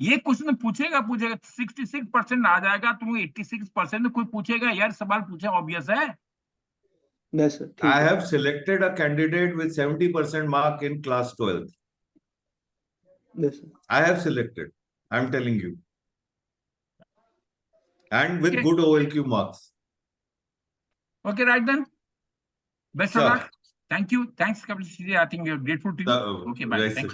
ये क्वेश्चन पूछेगा 66% आ जाएगा, तुम 86% कोई पूछेगा यार सवाल पूछे, ऑब्वियस है. Yes, sir. I have selected a candidate with 70% mark in class 12th. Yes, sir. I have selected. I'm telling you. And with good OLQ marks. Okay, right then. Best of luck. Thank you. Thanks, Captain. I think we are grateful to you. Okay, bye. Thank you.